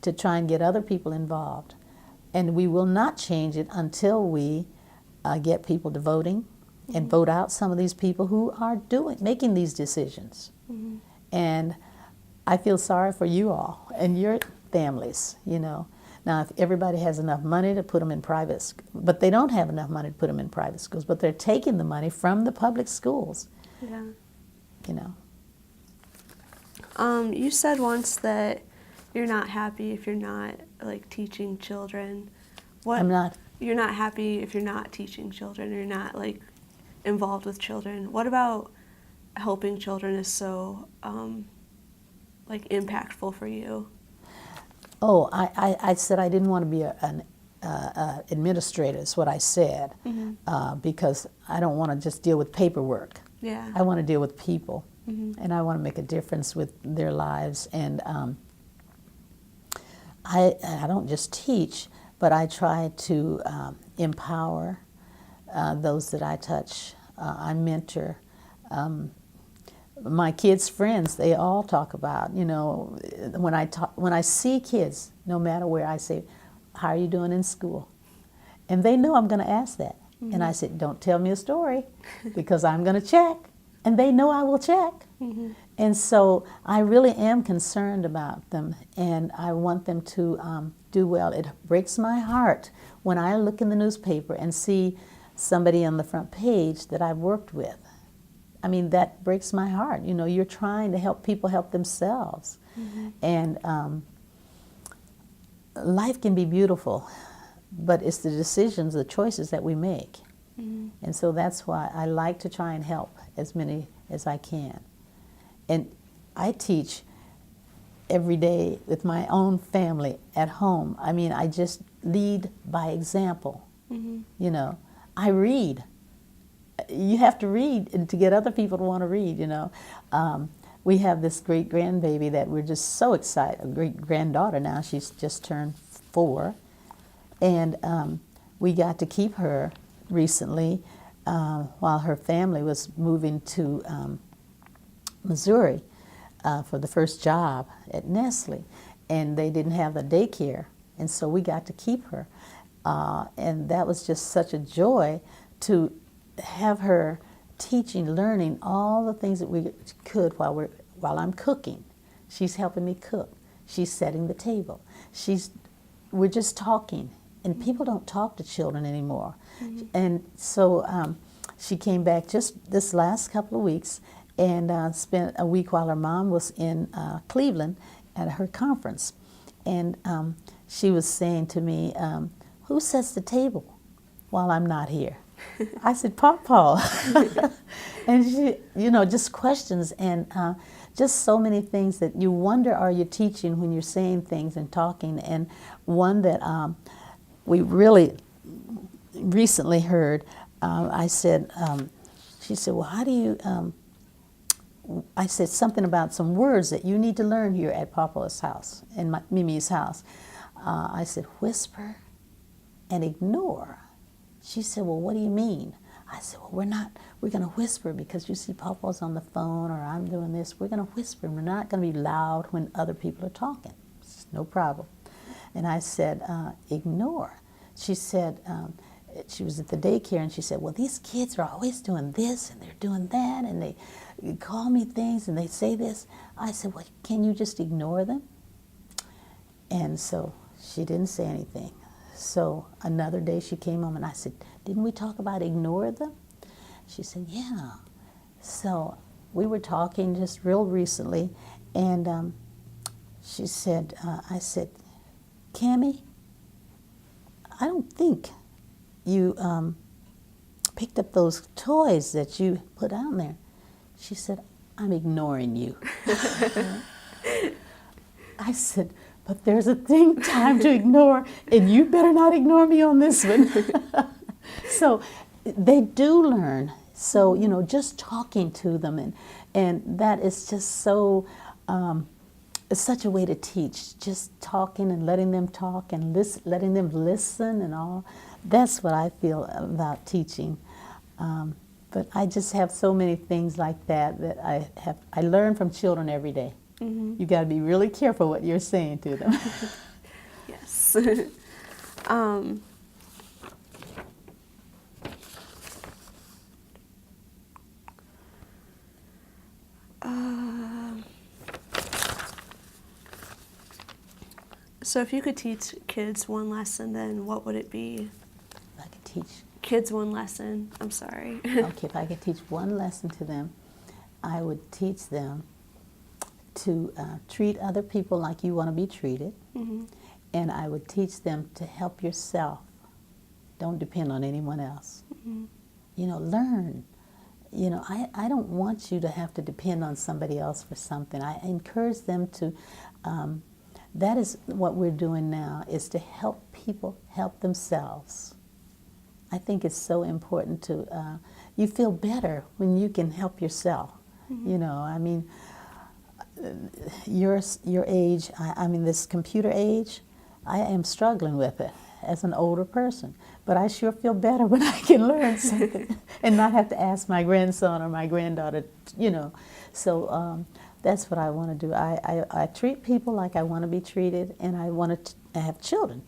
to try and get other people involved. And we will not change it until we get people to voting and vote out some of these people who are making these decisions. And I feel sorry for you all and your families, you know. Now, if everybody has enough money to put them in private, but they don't have enough money to put them in private schools, but they're taking the money from the public schools, you know. You said once that you're not happy if you're not, like, teaching children. I'm not. You're not happy if you're not teaching children, or you're not, like, involved with children. What about helping children is so, like, impactful for you? Oh, I said I didn't want to be an administrator, is what I said, because I don't want to just deal with paperwork. Yeah. I want to deal with people, and I want to make a difference with their lives. And I don't just teach, but I try to empower those that I touch. I mentor. My kids' friends, they all talk about, you know, when I see kids, no matter where, I say, how are you doing in school? And they know I'm going to ask that. And I said, don't tell me a story, because I'm going to check. And they know I will check. And so I really am concerned about them, and I want them to do well. It breaks my heart when I look in the newspaper and see somebody on the front page that I've worked with. I mean, that breaks my heart. You know, you're trying to help people help themselves. And life can be beautiful, but it's the decisions, the choices that we make. And so that's why I like to try and help as many as I can. And I teach every day with my own family at home. I mean, I just lead by example. You know, I read. You have to read to get other people to want to read, you know. We have this great grandbaby that we're just so excited, a great granddaughter now, she's just turned 4. And we got to keep her recently while her family was moving to Missouri for the first job at Nestle. And they didn't have the daycare, and so we got to keep her. And that was just such a joy to have her teaching, learning all the things that we could while I'm cooking. She's helping me cook. She's setting the table. We're just talking, and people don't talk to children anymore. And so she came back just this last couple of weeks and spent a week while her mom was in Cleveland at her conference. And she was saying to me, who sets the table while I'm not here? I said, Pawpaw. And she, you know, just questions and just so many things that you wonder, are you teaching when you're saying things and talking? And one that we really recently heard, I said, she said, well, how do you, I said something about some words that you need to learn here at Pawpaw's house, in Mimi's house. I said, whisper and ignore. She said, well, what do you mean? I said, well, we're going to whisper because you see Pawpaw's on the phone or I'm doing this. We're going to whisper, and we're not going to be loud when other people are talking. It's no problem. And I said, ignore. She said, she was at the daycare, and she said, well, these kids are always doing this and they're doing that, and they call me things and they say this. I said, well, can you just ignore them? And so she didn't say anything. So another day she came home and I said, didn't we talk about ignore them? She said, yeah. So we were talking just real recently, and she said, I said, Cammie, I don't think you picked up those toys that you put out there. She said, I'm ignoring you. I said, but there's a time to ignore, and you better not ignore me on this one. So they do learn. So, you know, just talking to them, and that is just so, it's such a way to teach, just talking and letting them talk and letting them listen and all. That's what I feel about teaching. But I just have so many things like that I learn from children every day. You got to be really careful what you're saying to them. Yes. So if you could teach kids one lesson, then what would it be? I could teach. Kids one lesson. I'm sorry. Okay, if I could teach one lesson to them, I would teach them to treat other people like you want to be treated. And I would teach them to help yourself. Don't depend on anyone else. You know, learn. You know, I don't want you to have to depend on somebody else for something. I encourage them to, that is what we're doing now, is to help people help themselves. I think it's so important to, you feel better when you can help yourself. You know, I mean, your age, I mean this computer age, I am struggling with it as an older person. But I sure feel better when I can learn something and not have to ask my grandson or my granddaughter, you know. So that's what I want to do. I treat people like I want to be treated, and I want to have children.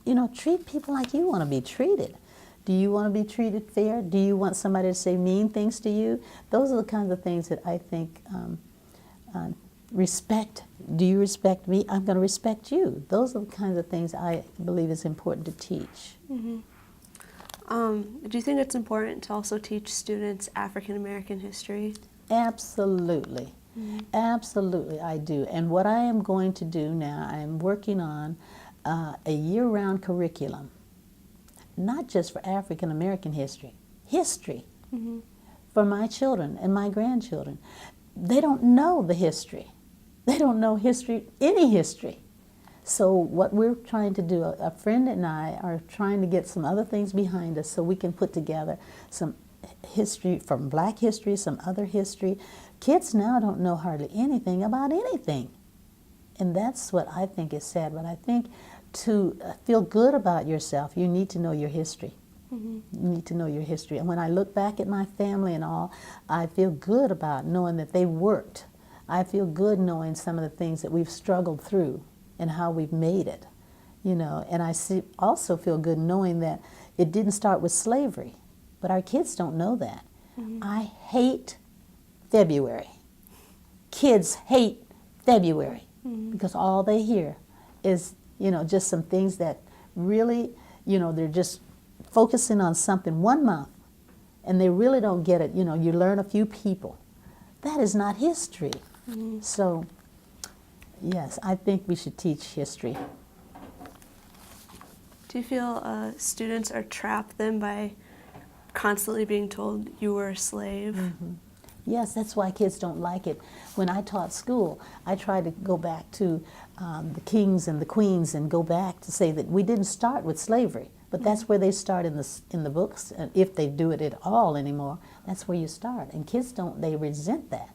You know, treat people like you want to be treated. Do you want to be treated fair? Do you want somebody to say mean things to you? Those are the kinds of things that I think respect. Do you respect me? I'm going to respect you. Those are the kinds of things I believe is important to teach. Do you think it's important to also teach students African American history? Absolutely. Absolutely, I do. And what I am going to do now, I am working on a year-round curriculum, not just for African American history, for my children and my grandchildren. They don't know the history. They don't know history, any history. So what we're trying to do, a friend and I are trying to get some other things behind us so we can put together some history from Black history, some other history. Kids now don't know hardly anything about anything. And that's what I think is sad. But I think to feel good about yourself, you need to know your history. You need to know your history. And when I look back at my family and all, I feel good about knowing that they worked. I feel good knowing some of the things that we've struggled through and how we've made it, you know. And I also feel good knowing that it didn't start with slavery, but our kids don't know that. I hate February. Kids hate February because all they hear is, you know, just some things that really, you know, they're just focusing on something 1 month and they really don't get it. You know, you learn a few people. That is not history. So, yes, I think we should teach history. Do you feel students are trapped then by constantly being told you were a slave? Yes, that's why kids don't like it. When I taught school, I tried to go back to the kings and the queens and go back to say that we didn't start with slavery, but that's where they start in the books, and if they do it at all anymore, that's where you start. And kids don't, they resent that.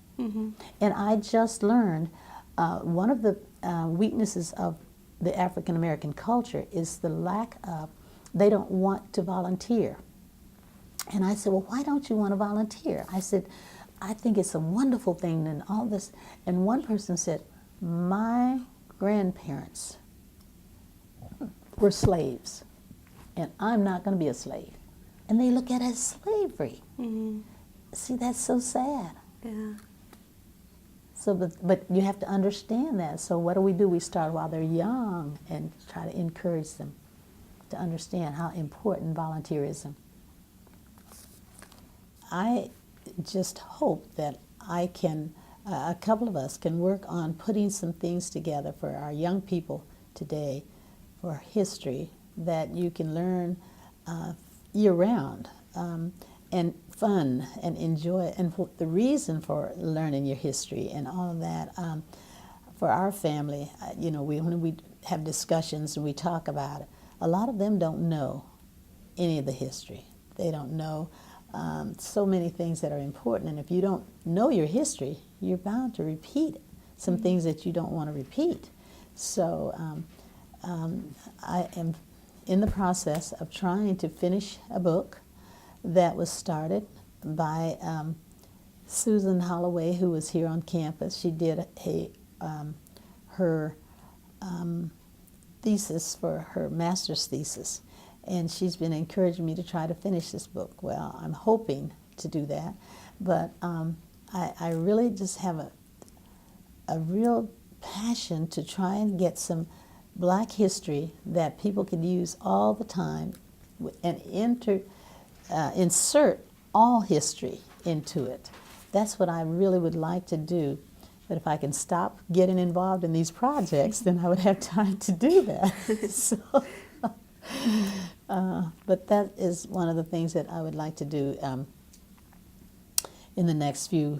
And I just learned one of the weaknesses of the African American culture is the lack of, they don't want to volunteer. And I said, well, why don't you want to volunteer? I said, I think it's a wonderful thing and all this. And one person said, my grandparents were slaves, and I'm not going to be a slave. And they look at it as slavery. See, that's so sad. Yeah. So, but you have to understand that. So what do? We start while they're young and try to encourage them to understand how important volunteerism. I just hope that I can, a couple of us can work on putting some things together for our young people today for history that you can learn year-round and fun and enjoy, and the reason for learning your history and all of that. For our family, you know, when we have discussions and we talk about it, a lot of them don't know any of the history. They don't know so many things that are important, and if you don't know your history, you're bound to repeat some things that you don't want to repeat. So I am in the process of trying to finish a book that was started by Susan Holloway, who was here on campus. She did her thesis for her master's thesis, and she's been encouraging me to try to finish this book. Well, I'm hoping to do that, but I really just have a real passion to try and get some Black history that people can use all the time and insert all history into it. That's what I really would like to do. But if I can stop getting involved in these projects, then I would have time to do that. But that is one of the things that I would like to do in the next few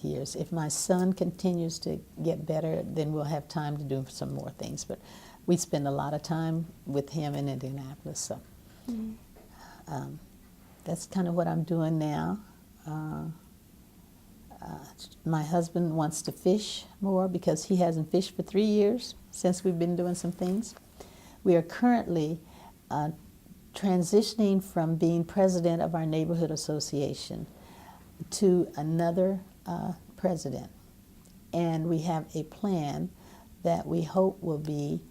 years. If my son continues to get better, then we'll have time to do some more things. But we spend a lot of time with him in Indianapolis, so that's kind of what I'm doing now. My husband wants to fish more because he hasn't fished for 3 years since we've been doing some things. We are currently transitioning from being president of our neighborhood association to another president. And we have a plan that we hope will be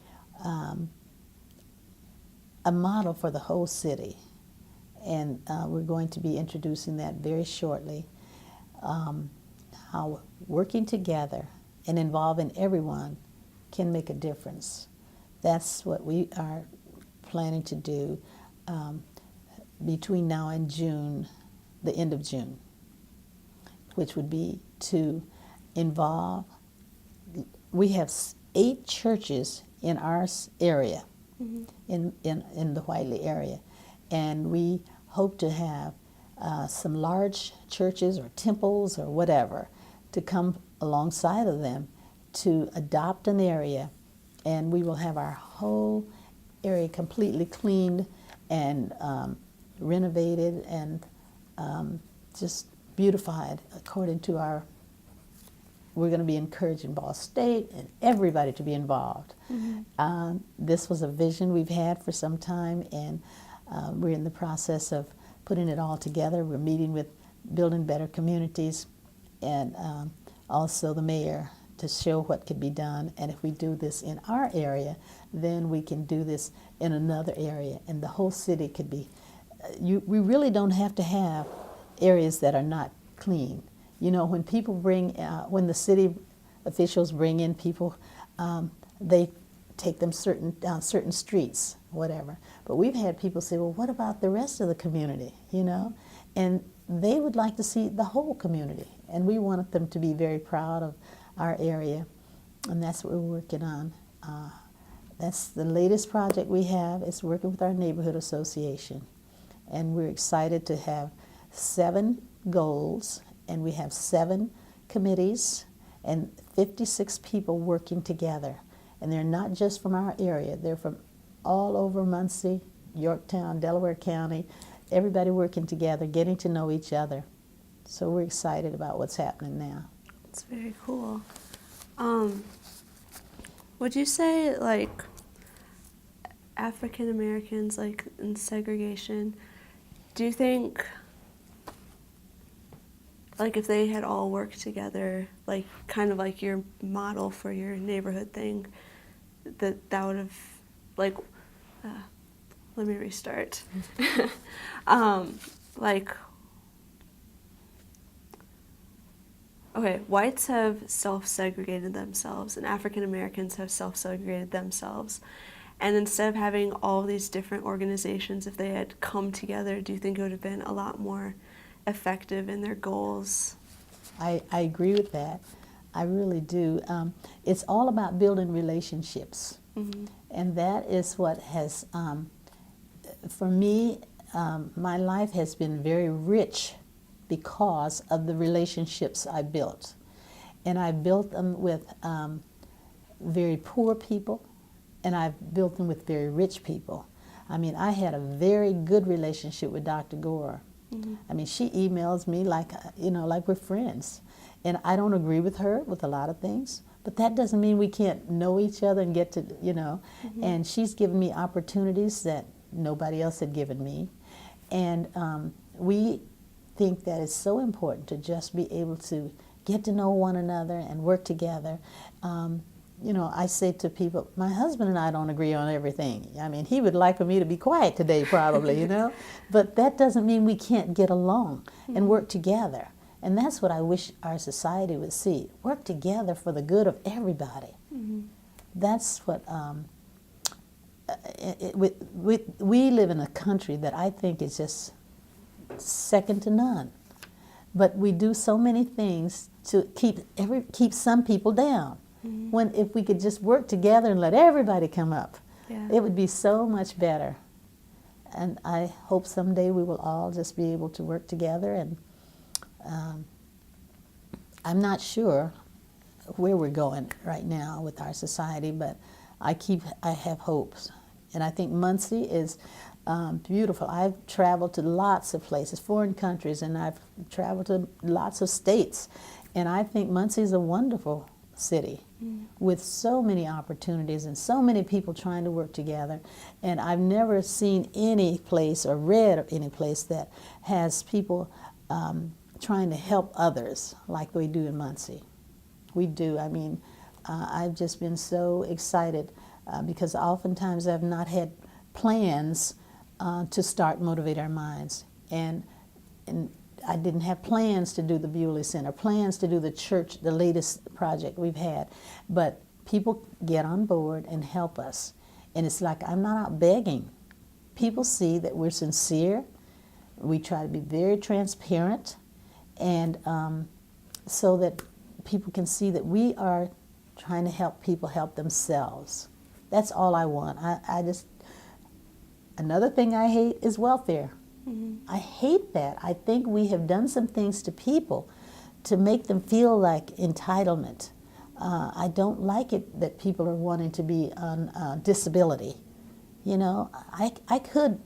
a model for the whole city. And we're going to be introducing that very shortly. How working together and involving everyone can make a difference. That's what we are planning to do between now and June, the end of June, which would be to involve, we have 8 churches in our area, in the Whiteley area, and we hope to have some large churches or temples or whatever to come alongside of them to adopt an area, and we will have our whole area completely cleaned and renovated and just beautified according to our, we're going to be encouraging Ball State and everybody to be involved. This was a vision we've had for some time, and we're in the process of putting it all together. We're meeting with Building Better Communities and also the mayor to show what could be done. And if we do this in our area, then we can do this in another area, and the whole city could be, we really don't have to have areas that are not clean. You know, when people bring, when the city officials bring in people, they take them down certain streets, whatever. But we've had people say, well, what about the rest of the community, you know? And they would like to see the whole community. And we wanted them to be very proud of our area. And that's what we're working on. That's the latest project we have, is working with our neighborhood association. And we're excited to have 7 goals, and we have 7 committees and 56 people working together. And they're not just from our area, they're from all over Muncie, Yorktown, Delaware County, everybody working together, getting to know each other. So we're excited about what's happening now. It's very cool. Would you say, like, African Americans, like, in segregation, do you think, like, if they had all worked together, like, kind of like your model for your neighborhood thing, that would have, like, let me restart. Like, okay, whites have self-segregated themselves, and African Americans have self-segregated themselves. And instead of having all these different organizations, if they had come together, do you think it would have been a lot more effective in their goals? I agree with that. I really do. It's all about building relationships. And that is what has, for me, my life has been very rich because of the relationships I built. And I built them with very poor people, and I've built them with very rich people. I mean, I had a very good relationship with Dr. Gore. I mean, she emails me like, you know, like we're friends. And I don't agree with her with a lot of things, but that doesn't mean we can't know each other and get to, you know. And she's given me opportunities that nobody else had given me. And we think that it's so important to just be able to get to know one another and work together. You know, I say to people, my husband and I don't agree on everything. I mean, he would like for me to be quiet today probably, you know, but that doesn't mean we can't get along and work together. And that's what I wish our society would see. Work together for the good of everybody. That's what, we live in a country that I think is just second to none. But we do so many things to keep some people down. When if we could just work together and let everybody come up, it would be so much better. And I hope someday we will all just be able to work together. And I'm not sure where we're going right now with our society, but I have hopes. And I think Muncie is beautiful. I've traveled to lots of places, foreign countries, and I've traveled to lots of states. And I think Muncie is a wonderful city with so many opportunities and so many people trying to work together. And I've never seen any place or read of any place that has people trying to help others like we do in Muncie. We do. I mean, I've just been so excited because oftentimes I've not had plans to start Motivate Our Minds. And I didn't have plans to do the Bewley Center, plans to do the church, the latest project we've had. But people get on board and help us. And it's like I'm not out begging. People see that we're sincere. We try to be very transparent, and so that people can see that we are trying to help people help themselves. That's all I want. Another thing I hate is welfare. I hate that. I think we have done some things to people to make them feel like entitlement. I don't like it that people are wanting to be on disability. You know, I could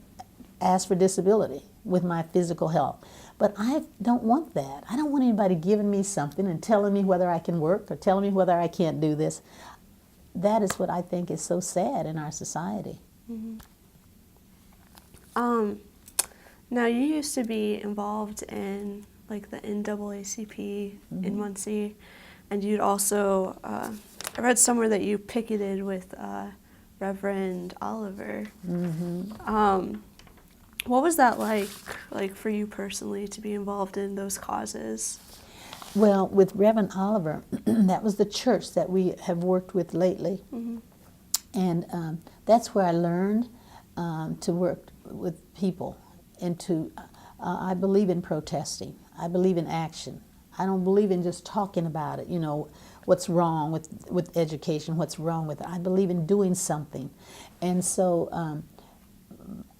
ask for disability with my physical health, but I don't want that. I don't want anybody giving me something and telling me whether I can work or telling me whether I can't do this. That is what I think is so sad in our society. Now, you used to be involved in like the NAACP in Muncie, and you'd also, I read somewhere that you picketed with Reverend Oliver. What was that like for you personally to be involved in those causes? Well, with Reverend Oliver, that was the church that we have worked with lately. And that's where I learned to work with people. And I believe in protesting. I believe in action. I don't believe in just talking about it, you know, what's wrong with education, what's wrong with it. I believe in doing something. And so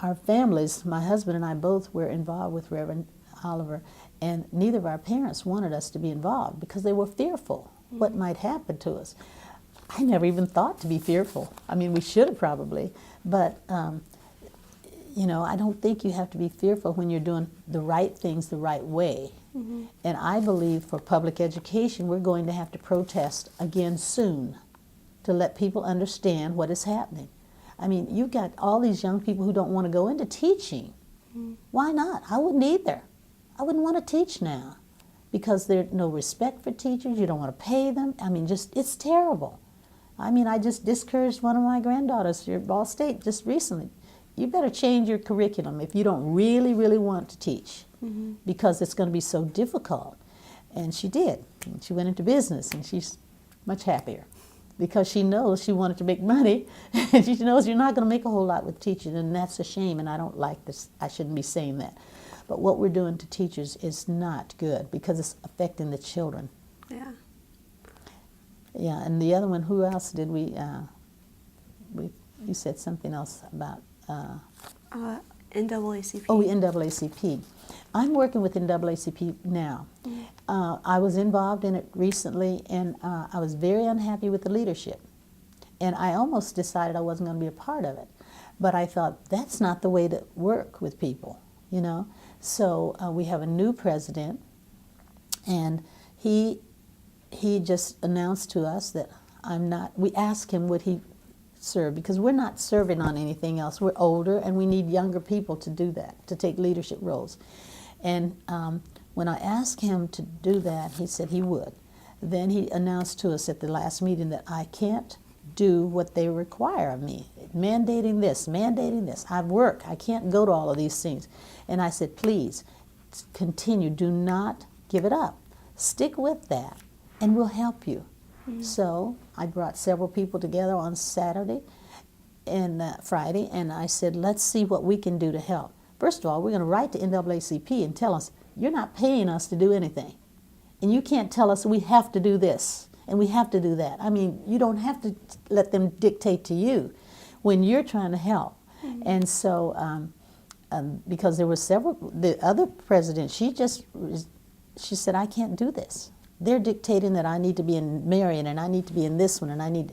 our families, my husband and I both were involved with Reverend Oliver, and neither of our parents wanted us to be involved because they were fearful what might happen to us. I never even thought to be fearful. I mean, we should have probably, but you know, I don't think you have to be fearful when you're doing the right things the right way. And I believe for public education, we're going to have to protest again soon to let people understand what is happening. I mean, you've got all these young people who don't want to go into teaching. Why not? I wouldn't either. I wouldn't want to teach now because there's no respect for teachers. You don't want to pay them. I mean, it's terrible. I mean, I just discouraged one of my granddaughters here at Ball State just recently. You better change your curriculum if you don't really, really want to teach because it's going to be so difficult. And she did. And she went into business, and she's much happier because she knows she wanted to make money, and she knows you're not going to make a whole lot with teaching, and that's a shame, and I don't like this. I shouldn't be saying that. But what we're doing to teachers is not good because it's affecting the children. Yeah. Yeah, and the other one, who else did we you said something else about? NAACP. Oh, NAACP. I'm working with NAACP now. I was involved in it recently, and I was very unhappy with the leadership. And I almost decided I wasn't going to be a part of it. But I thought, that's not the way to work with people, you know? So we have a new president, and he just announced to us that we asked him would he serve, because we're not serving on anything else. We're older, and we need younger people to do that, to take leadership roles. And When I asked him to do that, he said he would. Then he announced to us at the last meeting that I can't do what they require of me, mandating this, mandating this. I work, I can't go to all of these things. And I said, please, continue, do not give it up. Stick with that, and we'll help you. So I brought several people together on Saturday and Friday, and I said, let's see what we can do to help. First of all, we're going to write to NAACP and tell us, you're not paying us to do anything. And you can't tell us we have to do this and we have to do that. I mean, you don't have to let them dictate to you when you're trying to help. And so, because there were several, the other president, she said, I can't do this. They're dictating that I need to be in Marion and I need to be in this one and I need,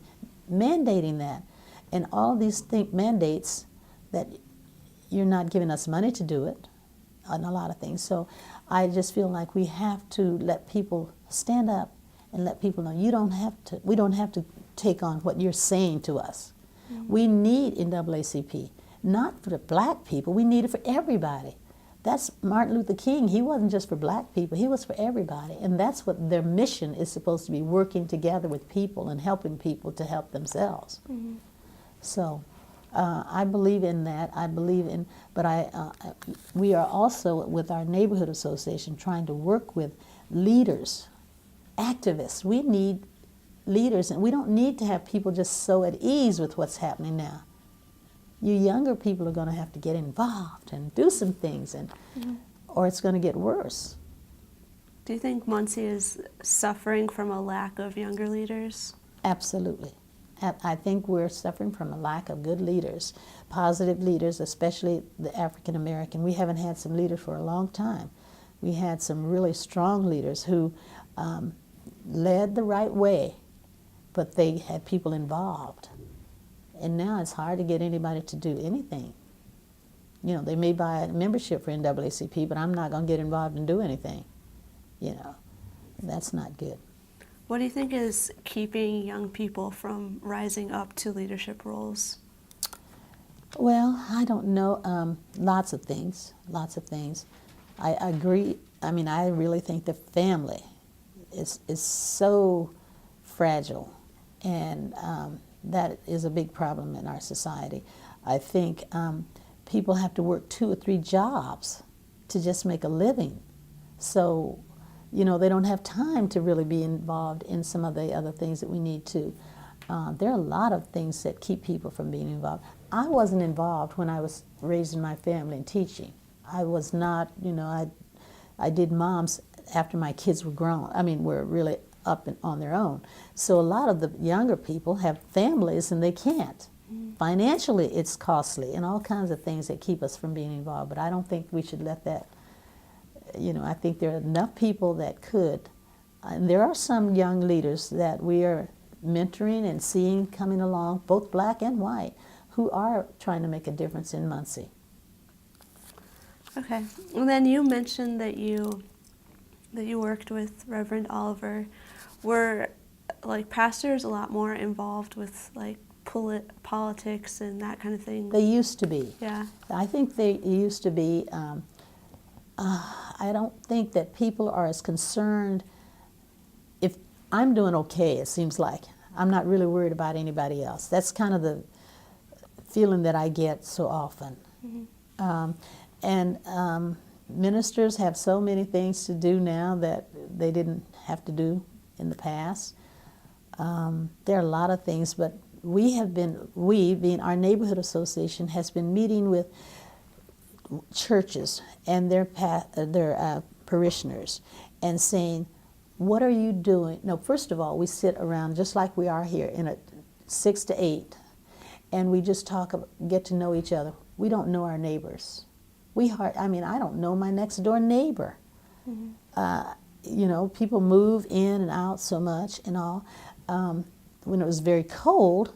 mandating that. And all these mandates that you're not giving us money to do it on a lot of things. So I just feel like we have to let people stand up and let people know we don't have to take on what you're saying to us. We need NAACP, not for the black people, we need it for everybody. That's Martin Luther King. He wasn't just for black people, he was for everybody. And that's what their mission is supposed to be, working together with people and helping people to help themselves. So I believe in that. I believe in, but we are also, with our neighborhood association, trying to work with leaders, activists. We need leaders, and we don't need to have people just so at ease with what's happening now. You younger people are going to have to get involved and do some things, and or it's going to get worse. Do you think Muncie is suffering from a lack of younger leaders? Absolutely. I think we're suffering from a lack of good leaders, positive leaders, especially the African American. We haven't had some leaders for a long time. We had some really strong leaders who led the right way, but they had people involved. And now it's hard to get anybody to do anything. You know, they may buy a membership for NAACP, but I'm not going to get involved and do anything. You know, that's not good. What do you think is keeping young people from rising up to leadership roles? Well, I don't know. Lots of things, lots of things. I agree. I mean, I really think the family is so fragile, and that is a big problem in our society. I think people have to work 2 or 3 jobs to just make a living. So, you know, they don't have time to really be involved in some of the other things that we need to. There are a lot of things that keep people from being involved. I wasn't involved when I was raising my family and teaching. I was not, you know, I did moms after my kids were grown. I mean, were really up and on their own. So a lot of the younger people have families and they can't. Financially, it's costly and all kinds of things that keep us from being involved. But I don't think we should let that, you know, I think there are enough people that could. And there are some young leaders that we are mentoring and seeing coming along, both black and white, who are trying to make a difference in Muncie. Okay. And then you mentioned that you worked with Reverend Oliver. Were like pastors a lot more involved with like politics and that kind of thing? They used to be. Yeah. I think they used to be. I don't think that people are as concerned. If I'm doing okay, it seems like I'm not really worried about anybody else. That's kind of the feeling that I get so often. Ministers have so many things to do now that they didn't have to do in the past. There are a lot of things, but being our neighborhood association, has been meeting with churches and their parishioners and saying, what are you doing? No, first of all, we sit around just like we are here in a 6 to 8, and we just get to know each other. We don't know our neighbors. I don't know my next door neighbor. You know, people move in and out so much and all. When it was very cold,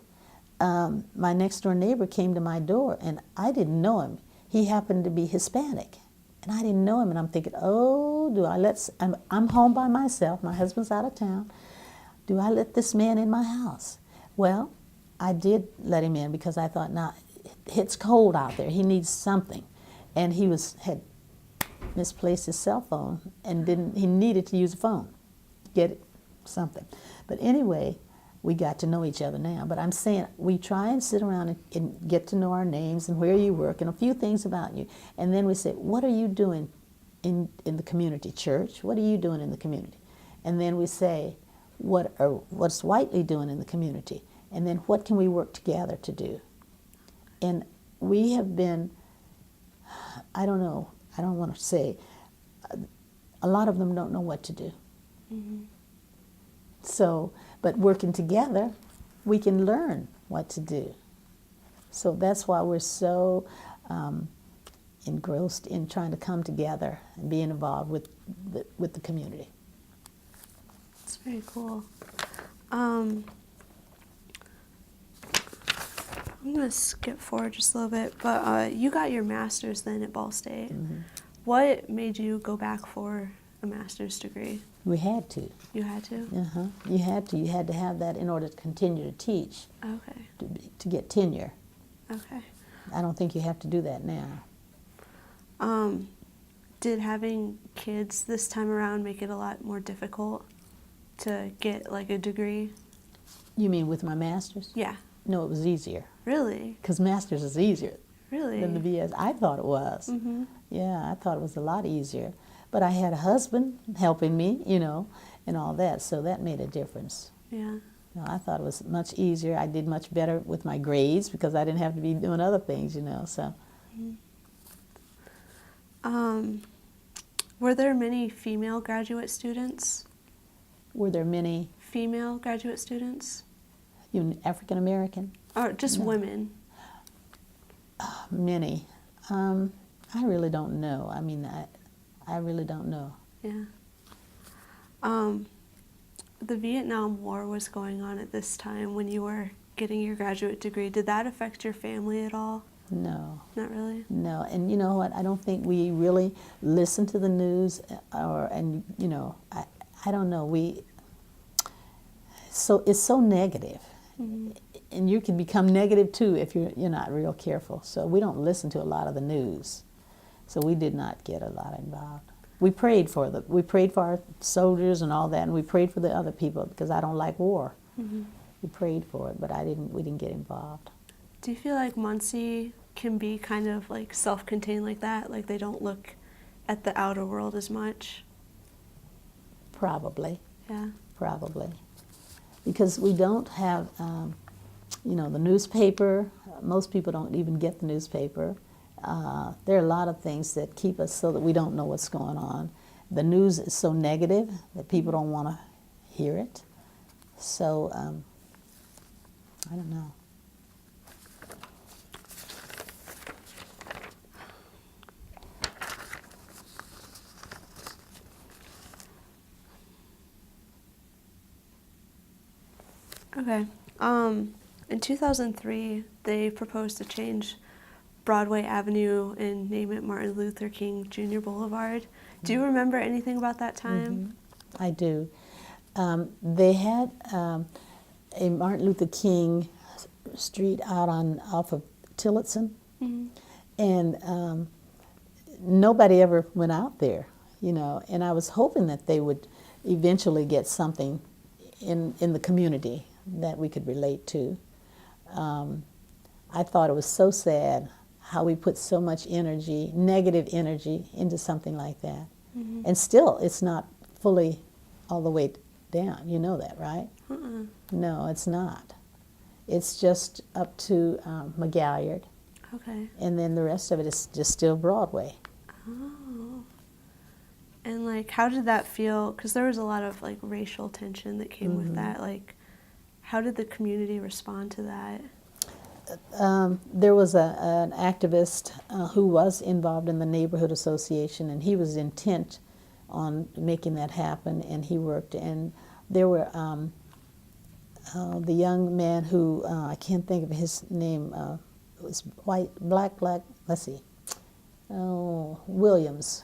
my next door neighbor came to my door, and I didn't know him. He happened to be Hispanic, and I didn't know him. And I'm thinking, oh, I'm home by myself. My husband's out of town. Do I let this man in my house? Well, I did let him in because I thought, now, it's cold out there. He needs something. And he had misplaced his cell phone and he needed to use a phone to get something. But anyway, we got to know each other now. But I'm saying we try and sit around and get to know our names and where you work and a few things about you. And then we say, what are you doing in the community? Church? What are you doing in the community? And then we say, what's Whiteley doing in the community? And then what can we work together to do? And we have been, I don't know, I don't want to say, a lot of them don't know what to do. Mm-hmm. So, but working together, we can learn what to do. So that's why we're so engrossed in trying to come together and being involved with the community. That's very cool. I'm going to skip forward just a little bit, but you got your master's then at Ball State. Mm-hmm. What made you go back for a master's degree? We had to. You had to? Uh-huh. You had to. You had to have that in order to continue to teach. Okay. To get tenure. Okay. I don't think you have to do that now. Did having kids this time around make it a lot more difficult to get like a degree? You mean with my master's? Yeah. No, it was easier. Really? Because master's is easier Really? than the BS. I thought it was. Mm-hmm. Yeah, I thought it was a lot easier. But I had a husband helping me, you know, and all that, so that made a difference. Yeah. No, I thought it was much easier. I did much better with my grades because I didn't have to be doing other things, you know, so. Mm-hmm. Were there many female graduate students? Were there many? Female graduate students? You mean African American? Or just No. women? Many. I really don't know. I mean, I really don't know. Yeah. The Vietnam War was going on at this time when you were getting your graduate degree. Did that affect your family at all? No. Not really? No, and you know what? I don't think we really listen to the news, and you know, I don't know. So it's so negative, Mm-hmm. and you can become negative too if you're not real careful. So we don't listen to a lot of the news. So we did not get a lot involved. We prayed for our soldiers and all that, and we prayed for the other people because I don't like war. Mm-hmm. We prayed for it, but we didn't get involved. Do you feel like Muncie can be kind of like self-contained like that? Like they don't look at the outer world as much? Probably. Yeah. Probably. Because we don't have, you know, the newspaper. Most people don't even get the newspaper. There are a lot of things that keep us so that we don't know what's going on. The news is so negative that people don't want to hear it. So, I don't know. Okay. In 2003, they proposed to change Broadway Avenue and name it Martin Luther King Jr. Boulevard. Do you remember anything about that time? Mm-hmm. I do. They had a Martin Luther King Street out off of Tillotson, Mm-hmm. and nobody ever went out there, you know. And I was hoping that they would eventually get something in the community that we could relate to. I thought it was so sad how we put so much energy, negative energy, into something like that. Mm-hmm. And still, it's not fully all the way down. You know that, right? Uh-uh. No, it's not. It's just up to McGalliard, Okay. and then the rest of it is just still Broadway. Oh. And like, how did that feel? Because there was a lot of like racial tension that came with that. Like, how did the community respond to that? There was an activist who was involved in the neighborhood association, and he was intent on making that happen, and he worked. And there were the young man who, I can't think of his name, was black, let's see, Williams.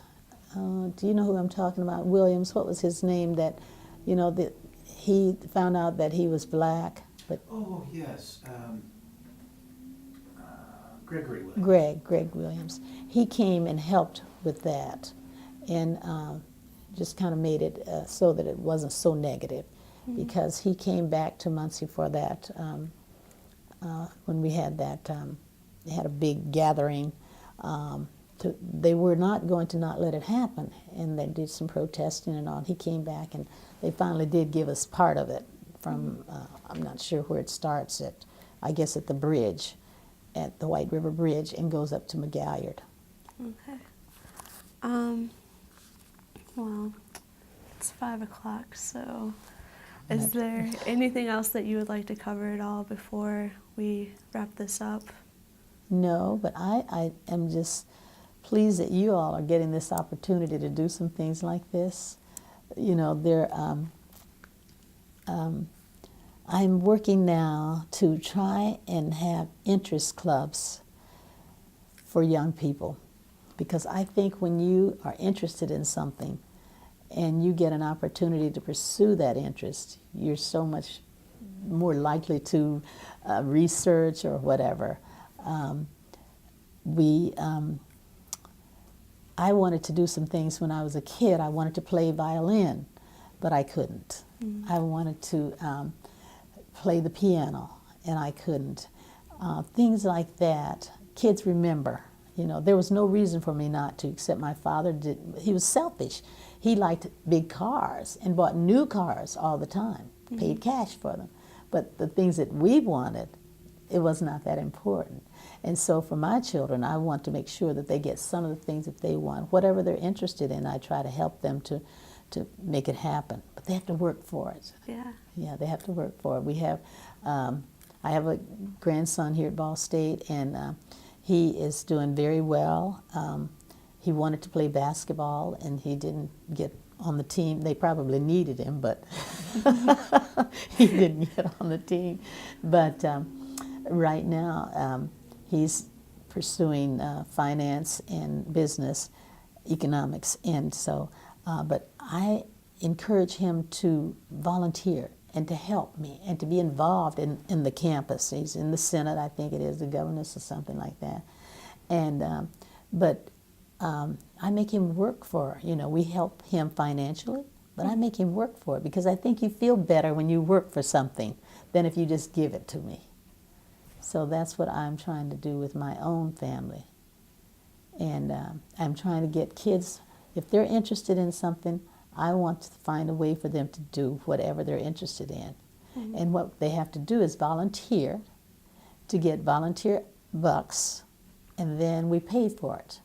Do you know who I'm talking about? Williams, what was his name that, you know, that he found out that he was black, but... Oh, yes. Gregory Williams. Greg Williams. He came and helped with that. and just kind of made it so that it wasn't so negative, because he came back to Muncie for that, when we had that, they had a big gathering. They were not going to not let it happen, and they did some protesting and all. He came back, and they finally did give us part of it from, I'm not sure where it starts at, I guess at the bridge, at the White River Bridge, and goes up to McGalliard. Okay. Well, it's 5 o'clock, so is there anything else that you would like to cover at all before we wrap this up? No, but I am just pleased that you all are getting this opportunity to do some things like this. You know, I'm working now to try and have interest clubs for young people, because I think when you are interested in something and you get an opportunity to pursue that interest, you're so much more likely to research or whatever. I wanted to do some things when I was a kid. I wanted to play violin, but I couldn't. I wanted to play the piano, and I couldn't. Things like that. Kids remember. You know, there was no reason for me not to, except my father did. He was selfish. He liked big cars and bought new cars all the time, paid cash for them. But the things that we wanted, it was not that important. And so for my children, I want to make sure that they get some of the things that they want. Whatever they're interested in, I try to help them to make it happen. But they have to work for it. Yeah. Yeah, they have to work for it. We have, I have a grandson here at Ball State, and he is doing very well. He wanted to play basketball, and he didn't get on the team. They probably needed him, but he didn't get on the team. But right now, he's pursuing finance and business, economics, and so, but I encourage him to volunteer and to help me and to be involved in the campus. He's in the Senate, I think it is, the governess or something like that. And, but I make him work for, you know, we help him financially, but I make him work for it, because I think you feel better when you work for something than if you just give it to me. So that's what I'm trying to do with my own family. And I'm trying to get kids, if they're interested in something, I want to find a way for them to do whatever they're interested in. And what they have to do is volunteer, to get volunteer bucks, and then we pay for it.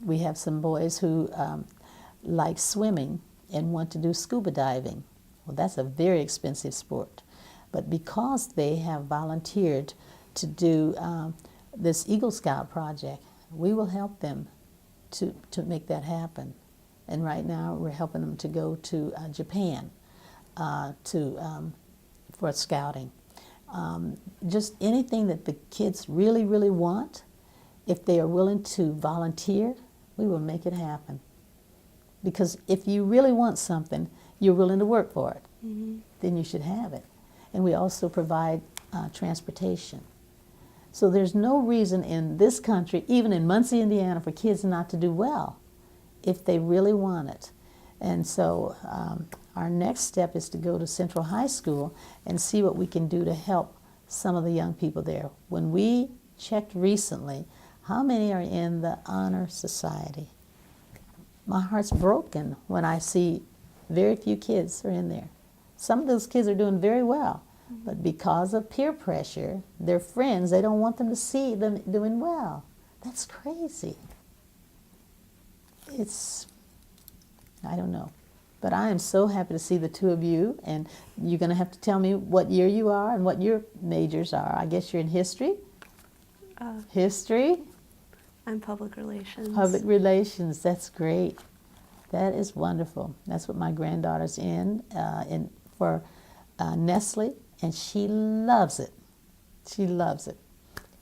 We have some boys who like swimming and want to do scuba diving. Well, that's a very expensive sport. But because they have volunteered to do this Eagle Scout project, we will help them to make that happen. And right now we're helping them to go to Japan for scouting. Just anything that the kids really, really want, if they are willing to volunteer, we will make it happen. Because if you really want something, you're willing to work for it, then you should have it. And we also provide transportation. So there's no reason in this country, even in Muncie, Indiana, for kids not to do well if they really want it. And so our next step is to go to Central High School and see what we can do to help some of the young people there. When we checked recently, how many are in the Honor Society? My heart's broken when I see very few kids are in there. Some of those kids are doing very well, but because of peer pressure, their friends, they don't want them to see them doing well. That's crazy. It's, I don't know. But I am so happy to see the two of you, and you're going to have to tell me what year you are and what your majors are. I guess you're in history? History? I'm public relations. Public relations, that's great. That is wonderful. That's what my granddaughter's in for Nestle, and she loves it. She loves it.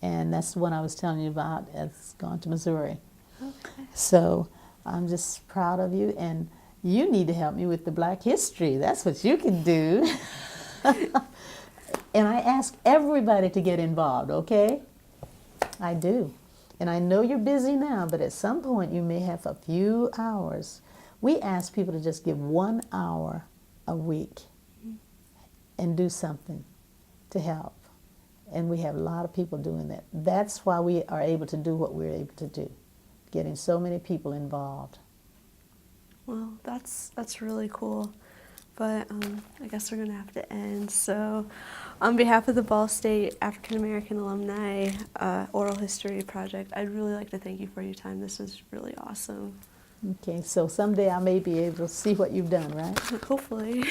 And that's the one I was telling you about. It's gone to Missouri. Okay. So I'm just proud of you, and you need to help me with the Black History. That's what you can do. And I ask everybody to get involved, okay? I do. And I know you're busy now, but at some point you may have a few hours. We ask people to just give 1 hour a week and do something to help. And we have a lot of people doing that. That's why we are able to do what we're able to do, getting so many people involved. Well, that's really cool. But I guess we're going to have to end. So on behalf of the Ball State African American Alumni Oral History Project, I'd really like to thank you for your time. This was really awesome. Okay, so someday I may be able to see what you've done, right? Hopefully.